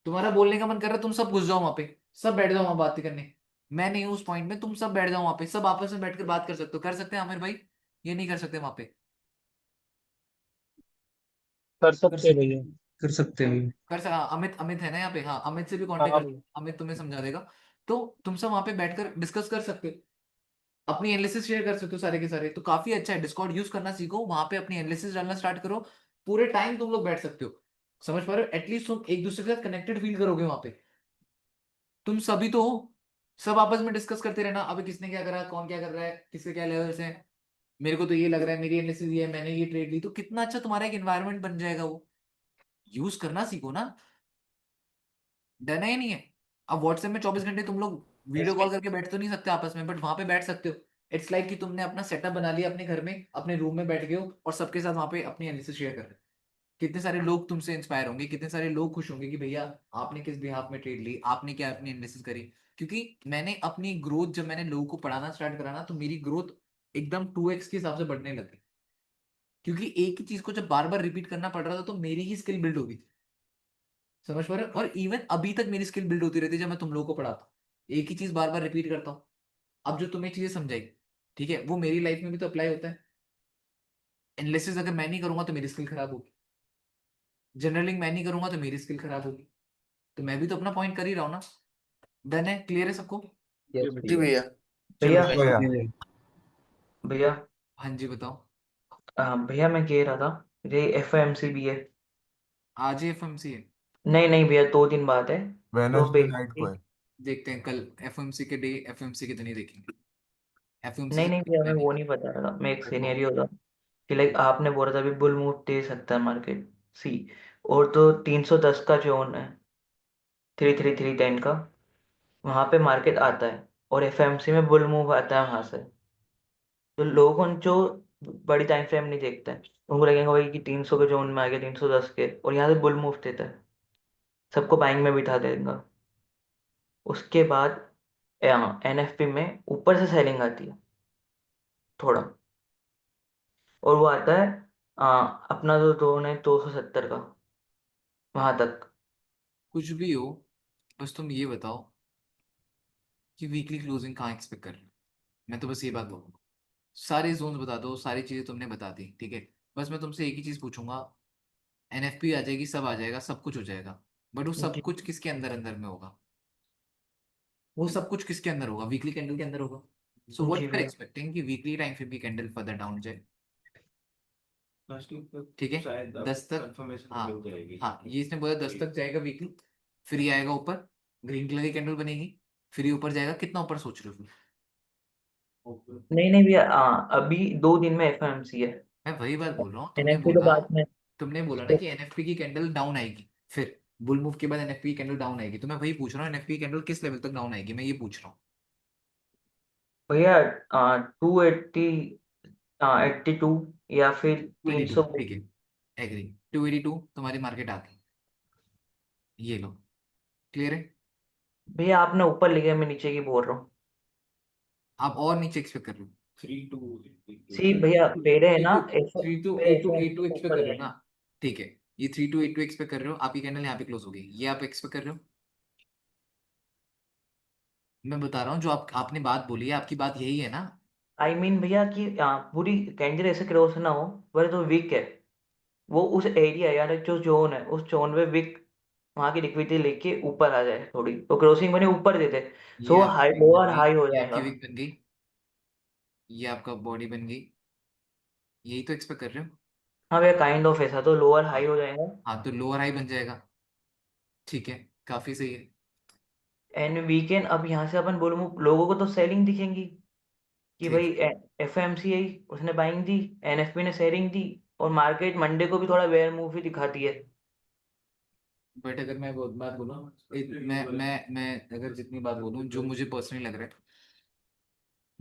तुम्हारा बोलने का मन कर रहा है, तुम सब घुस जाओ वहां पे, सब बैठ जाओ वहां बातें करने, मैं नहीं हूँ उस पॉइंट में, तुम सब बैठ जाओ वहां पे, सब आपस में बैठकर बात कर सकते हो, कर सकते हैं आमिर भाई? ये नहीं कर सकते वहां पे? कर कर सकते हैं सकते भैया। कर सकते हैं भाई। हाँ, अमित अमित है ना यहाँ पे, हाँ अमित से भी कांटेक्ट हाँ कर, भैया। अमित तुम्हें समझा देगा। तो तुम सब वहां पे बैठकर डिस्कस कर सकते हो, अपनी एनालिसिस शेयर कर सकते हो सारे के सारे, तो काफी अच्छा है, डिस्कॉर्ड यूज करना सीखो, वहां पे अपनी एनालिसिस डालना स्टार्ट करो, पूरे टाइम तुम लोग बैठ सकते हो। समझ पा रहे हो, एटलीस्ट तुम एक दूसरे के साथ कनेक्टेड फील करोगे वहां पे, तुम सभी तो हो, सब आपस में डिस्कस करते रहना, अभी किसने क्या करा, कौन क्या कर रहा है, किसके क्या लेवल्स हैं, मेरे को तो ये लग रहा है, मेरी एनालिसिस ये है, मैंने ये ट्रेड ली, तो कितना अच्छा तुम्हारा एक एनवायरनमेंट बन जाएगा वो। यूज करना सीखो ना, डरना ही नहीं है। अब व्हाट्सएप में 24 घंटे तुम लोग वीडियो कॉल करके बैठ तो नहीं सकते आपस में, बट वहां पे बैठ सकते हो। इट्स लाइक कि तुमने अपना सेटअप बना लिया अपने घर में, अपने रूम में बैठ गए हो, और सबके साथ वहां पे अपनी एनालिसिस शेयर कर रहे हो। कितने सारे लोग तुमसे इंस्पायर होंगे, कितने सारे लोग खुश होंगे कि भैया आपने किस बिहाफ में ट्रेड ली, आपने क्या अपनी एनालिसिस करी। क्योंकि मैंने अपनी ग्रोथ, जब मैंने लोगों को पढ़ाना स्टार्ट करा ना, तो मेरी ग्रोथ एकदम 2x के हिसाब से बढ़ने लगी, क्योंकि एक ही चीज को जब बार बार रिपीट करना पड़ रहा था, तो मेरी ही स्किल बिल्ड होगी। समझ पा रहे हो, और इवन अभी तक मेरी स्किल बिल्ड होती रहती है, जब मैं तुम लोगों को पढ़ाता हूँ, एक ही चीज बार बार रिपीट करता हूँ। अब जो तुम्हें चीजें समझाई, ठीक है, वो मेरी लाइफ में भी तो अप्लाई होता है। एनालिसिस अगर मैं नहीं करूंगा तो मेरी स्किल खराब होगी, जर्नलिंग मैं नहीं करूंगा तो मेरी स्किल खराब होगी, तो मैं भी तो अपना पॉइंट कर ही रहा हूँ ना। डन है, क्लियर है सबको? यस जी भैया। भैया। चलो भैया भाई। भैया जी भैया। भैया हाँ जी बताओ। भैया मैं कह रहा था, ये FOMC भी है। आज ही एफएमसी है? नहीं नहीं भैया, 2 दिन बाद है। तो वेडनेसडे नाइट को बेसिकली, है। देखते हैं कल एफएमसी के डे, एफएमसी के दिन ही देखेंगे। एफएमसी नहीं से नहीं भैया, मैं पहले वो नहीं बता रहा था, मैं एक बताओ। सिनेरियो था कि लाइक आपने बोला था अभी बुल मूव दे सकता है मार्केट, सी, और तो 310 का जोन है, 3333 का, वहां पे मार्केट आता है, और FOMC में बुल मूव आता है वहां से। तो लोग उन जो बड़ी टाइम फ्रेम नहीं देखते हैं, उनको लगेगा भाई कि 300 के जोन में आ गया, 310 के, और यहाँ से बुल मूव देता है, सबको बाइंग में बिठा देगा। उसके बाद NFP में ऊपर से सेलिंग आती है थोड़ा, और वो आता है अपना जो जोन है 270 का, वहां तक। कुछ भी हो, बस तुम ये बताओ कि वीकली क्लोजिंग कहाँ एक्सपेक्ट कर रहे हो। मैं तो बस ये बात बोलूंगा, सारे जोन्स बता दो, सारी चीजें तुमने बता दी, ठीक है। बस मैं तुमसे एक ही चीज पूछूंगा, एनएफपी आ जाएगी, सब आ जाएगा, सब कुछ हो जाएगा, बट वो सब जी कुछ किसके अंदर अंदर में होगा? वो सब कुछ किसके अंदर होगा? वीकली कैंडल के अंदर होगा। सो व्हाट जी यू आर भैया। एक्सपेक्टिंग कि वीकली टाइम फ्रेम की कैंडल फर्दर डाउन जाए, लास्ट वीक तक ठीक है, शायद अब 10 तक। कंफर्मेशन हाँ, मिल जाएगी। हाँ ये इसने बोला 10 तक जाएगा वीकली, फिर ये आएगा ऊपर, ग्रीन कलर की कैंडल बनेगी, फिर ये ऊपर जाएगा, कितना ऊपर सोच रहे हो फिर? नहीं नहीं भैया, अभी 2 दिन में FOMC है। मैं वही बात बोल रहा हूँ, NFP तो बाद में। तुमने बोला ना कि एनएफपी की कैंडल डाउन आएगी, फिर बुल मूव के बाद एनएफपी की कैंडल डाउन आएगी, तो मैं वही पूछ रहा हूँ, एनएफपी की कैंडल किस लेवल तक डाउन आएगी, मैं ये पूछ रहा हूँ। भैया 280, 82, या फिर 282, 300। ठीक है, एग्री, 282 तुम्हारी मार्केट आ गई, ये लो, क्लियर है। भैया आपने ऊपर लिखा है, मैं नीचे की बोल रहा हूँ। आप और नीचे एक्सपेक्ट कर रहे हो? 3 भैया पेड़े है थ्री ना, टू F थ्री टू मेरे eight two eight FOMC two के एक्सपेक्ट ऊपर कर रहे हो जाएंगे। ना? ठीक है, ये 3 to 8 एक्सपेक्ट कर रहे हो, आपकी कैंडल यहाँ पे क्लोज होगी, ये आप एक्सपेक्ट कर रहे हो? मैं बता रहा हूँ, जो आपने बात बोली है, आपकी बात यही है ना? भैया कि पूरी कैंडल ऐसे क्रॉस ना हो, पर तो वीक है, वो उस एरिया यार जो जोन है, उस जोन में वीक, वहां की लिक्विडिटी लेके ऊपर आ जाए, थोड़ी तो क्रॉसिंग बने ऊपर देते, ये सो आपकी हाई वीक बन लोअर गई, हाई हो ये आपकी जाएगा। वीक बन गई, ये आपका बॉडी बन गई, यही तो एक्सपेक्ट कर रहे हो? हाँ भैया, काइंड ऑफ ऐसा, तो लोअर हाई हाँ, हो जाएगा। हाँ तो लोअर हाई बन जाएगा, ठीक है, काफी सही है। एंड वीकेंड, अब यहाँ से अपन बोलूँ लोगों को तो सेलिंग दिखेंगी कि ठीक भाई है, FOMC आई, उसने बाइंग दी, NFP ने सेलिंग दी, और मार्केट मंडे को भी थोड़ा बेयर मूव ही दिखाती है। बट अगर मैं बहुत बात बोलूँ, मैं अगर जितनी बात बोलूँ, जो मुझे पर्सनली लग रहा है,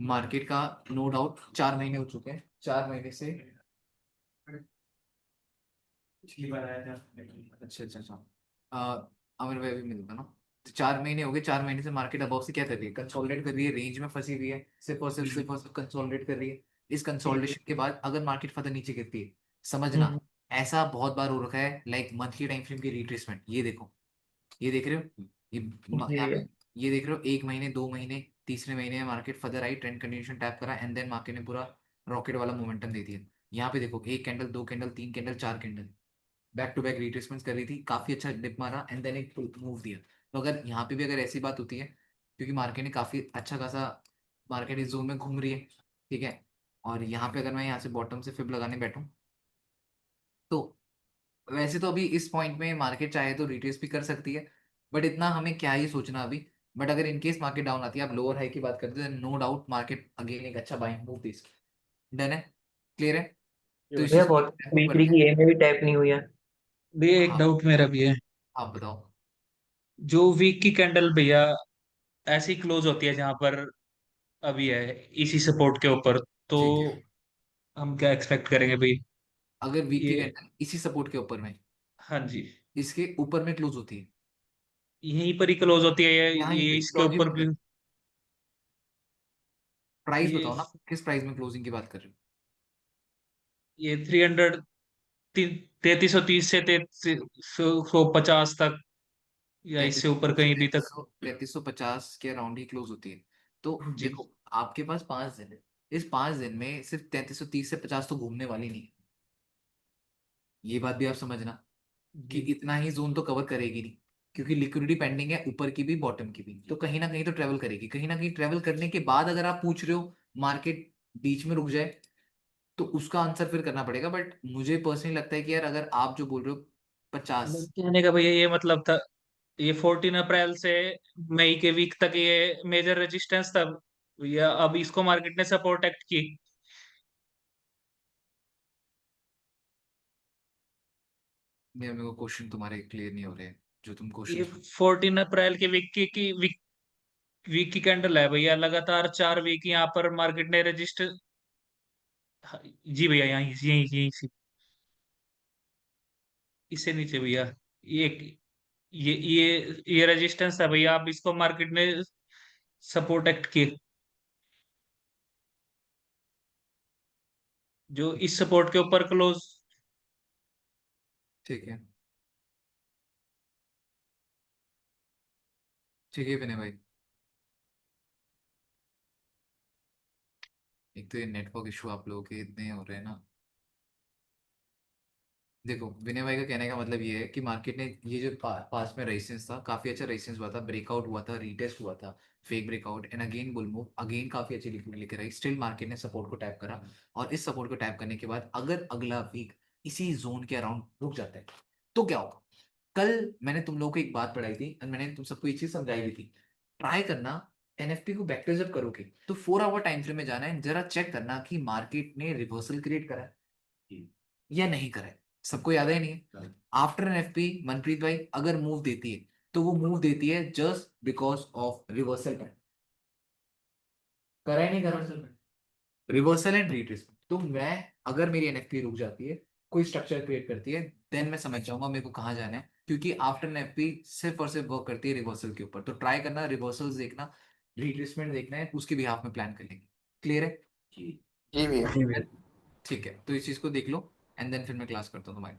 मार्केट का नो डाउट 4 महीने हो चुके हैं, 4 महीने से, अच्छा अच्छा अच्छा, अमर भाई भी मिलता ना। तो 4 महीने हो गए, 4 महीने से मार्केट अबव से क्या कर रही है, कंसोलिडेट कर रही है, रेंज में फंसी हुई है, सिर्फ कंसोलिडेट कर रही है। इस कंसोलिडेशन के बाद अगर मार्केट फर्दर नीचे गिरती है, समझना ऐसा बहुत बार हो रखा है, लाइक मंथली टाइम फ्रेम की रिट्रेसमेंट। ये देखो, ये देख रहे हो, जी यहाँ भैया। पे ये देख रहे हो, 1 महीने, 2 महीने, तीसरे महीने में market further I, trend continuation tap करा, एंड देन मार्केट ने पूरा रॉकेट वाला मोमेंटम दे दिया। यहाँ पे देखो, 1 candle, 2 candle, 3 candle, 4 candle, back to back retracement कर रही थी, काफी अच्छा डिप मारा, एंड देन एक मूव दिया। तो अगर यहाँ पे भी अगर ऐसी बात होती है, क्योंकि मार्केट ने काफी अच्छा खासा, मार्केट इस जोन में घूम रही है, ठीक है, और यहाँ पे अगर मैं यहाँ से बॉटम से फिब लगाने बैठूं, तो वैसे तो अभी इस पॉइंट में मार्केट चाहे तो रिट्रेस भी कर सकती है, बट इतना हमें क्या ही सोचना अभी। बट अगर इनकेस मार्केट डाउन आती है, आप लोअर हाई की बात करते हैं, नो डाउट मार्केट अगेन एक अच्छा बाइंग मूव दे इसकी। डन है, क्लियर है। तो इस भैया चीज को बहुत step up वीकली करते हैं। की ए में भी टैप नहीं हुई है। भैया एक हाँ, डाउट मेरा भी है। आप बताओ। जो वीक की कैंडल भैया ऐसी क्लोज होती है जहां पर अभी है, इसी सपोर्ट के ऊपर, तो ठीक है, हम क्या एक्सपेक्ट करेंगे भाई? अगर वीक की ये, कैंडल इसी सपोर्ट के ऊपर में, हाँ जी, इसके ऊपर में क्लोज होती है, यहीं पर ही क्लोज होती है, यहाँ ये पे इसके लॉजिक ऊपर होता भी? है। प्राइस ये बताओ ना, किस प्राइस में क्लोजिंग की बात कर रहे हो। ये 300, 3330 से 3350 तक, या तैतीस इससे ऊपर सौ से कहीं भी तक। 3350 के अराउंड ही क्लोज होती है। तो जी देखो, आपके पास 5 दिन है, इस 5 दिन में सिर्फ 3330 से 50 तो घूमने वाली नहीं है। ये बात भी आप समझना, कि जी। इतना ही जोन तो कवर करेगी नहीं, क्योंकि लिक्विडिटी पेंडिंग है, ऊपर की भी बॉटम की भी, तो कहीं ना कहीं तो ट्रेवल करेगी। कहीं ना कहीं ट्रेवल करने के बाद अगर आप पूछ रहे हो मार्केट बीच में रुक जाए, तो उसका आंसर फिर करना पड़ेगा। बट मुझे पर्सनली लगता है कि यार, अगर आप जो बोल रहे हो 50, कहने का भैया ये मतलब था, ये 14 अप्रैल से मई के वीक तक ये मेजर रेजिस्टेंस था, या अब इसको मार्केट ने सपोर्ट एक्ट की? मेरे को क्वेश्चन तुम्हारे क्लियर नहीं हो रहे हैं, जो तुम ये क्वेश्चन। 14 अप्रैल के वीक की कैंडल है भैया, लगातार 4 वीक यहाँ पर मार्केट ने रजिस्टर। जी भैया, यहाँ यही यही से, इससे नीचे भैया, ये ये रेजिस्टेंस है भैया, अब इसको मार्केट ने सपोर्ट एक्ट किए, जो इस सपोर्ट के ऊपर क्लोज। ठीक है, ठीक है विनय भाई। एक तो ये नेटवर्क इशू आप लोगों के इतने हो रहे हैं ना। देखो, विनय भाई का कहने का मतलब ये है कि मार्केट ने ये जो पास में रेजिस्टेंस था, काफी अच्छा रेजिस्टेंस हुआ था, ब्रेकआउट हुआ था, रीटेस्ट हुआ था, fake breakout, and again bull move, again काफी अच्छी लिक्विडिटी लेकर आई, स्टिल मार्केट ने सपोर्ट को टैप करा। और इस सपोर्ट को टैप करने के बाद अगर अगला वीक इसी जोन के अराउंड रुक जाता है, तो क्या होगा। कल मैंने तुम लोगों को एक बात पढ़ाई थी, और मैंने तुम सबको ये चीज समझाई भी थी। ट्राई करना, एनएफपी को बैक जब करोगे तो 4 आवर टाइम फ्रेम में जाना है, जरा चेक करना कि मार्केट ने रिवर्सल क्रिएट करा है या नहीं करा है। सबको याद है नहीं है। आफ्टर एनएफपी मनप्रीत भाई अगर मूव देती है, तो वो मूव देती है जस्ट बिकॉज ऑफ रिवर्सल। करा है नहीं करा, रिवर्सल एंड रिट्रेसमेंट। तो मैं, अगर मेरी एनएफपी रुक जाती है, कोई स्ट्रक्चर क्रिएट करती है, देन मैं समझ जाऊंगा मेरे को कहाँ जाना है, क्योंकि आफ्टर एनएफपी सिर्फ और सिर्फ वर्क करती है रिवर्सल के ऊपर। तो ट्राई करना, रिवर्सल्स देखना, रिट्रेसमेंट देखना है, उसके बिहाफ में प्लान कर लेंगे। क्लियर है। जी भैया। जी भैया। ठीक है, तो इस चीज को देख लो, एंड देन फिर मैं क्लास करता हूँ तुम्हारी।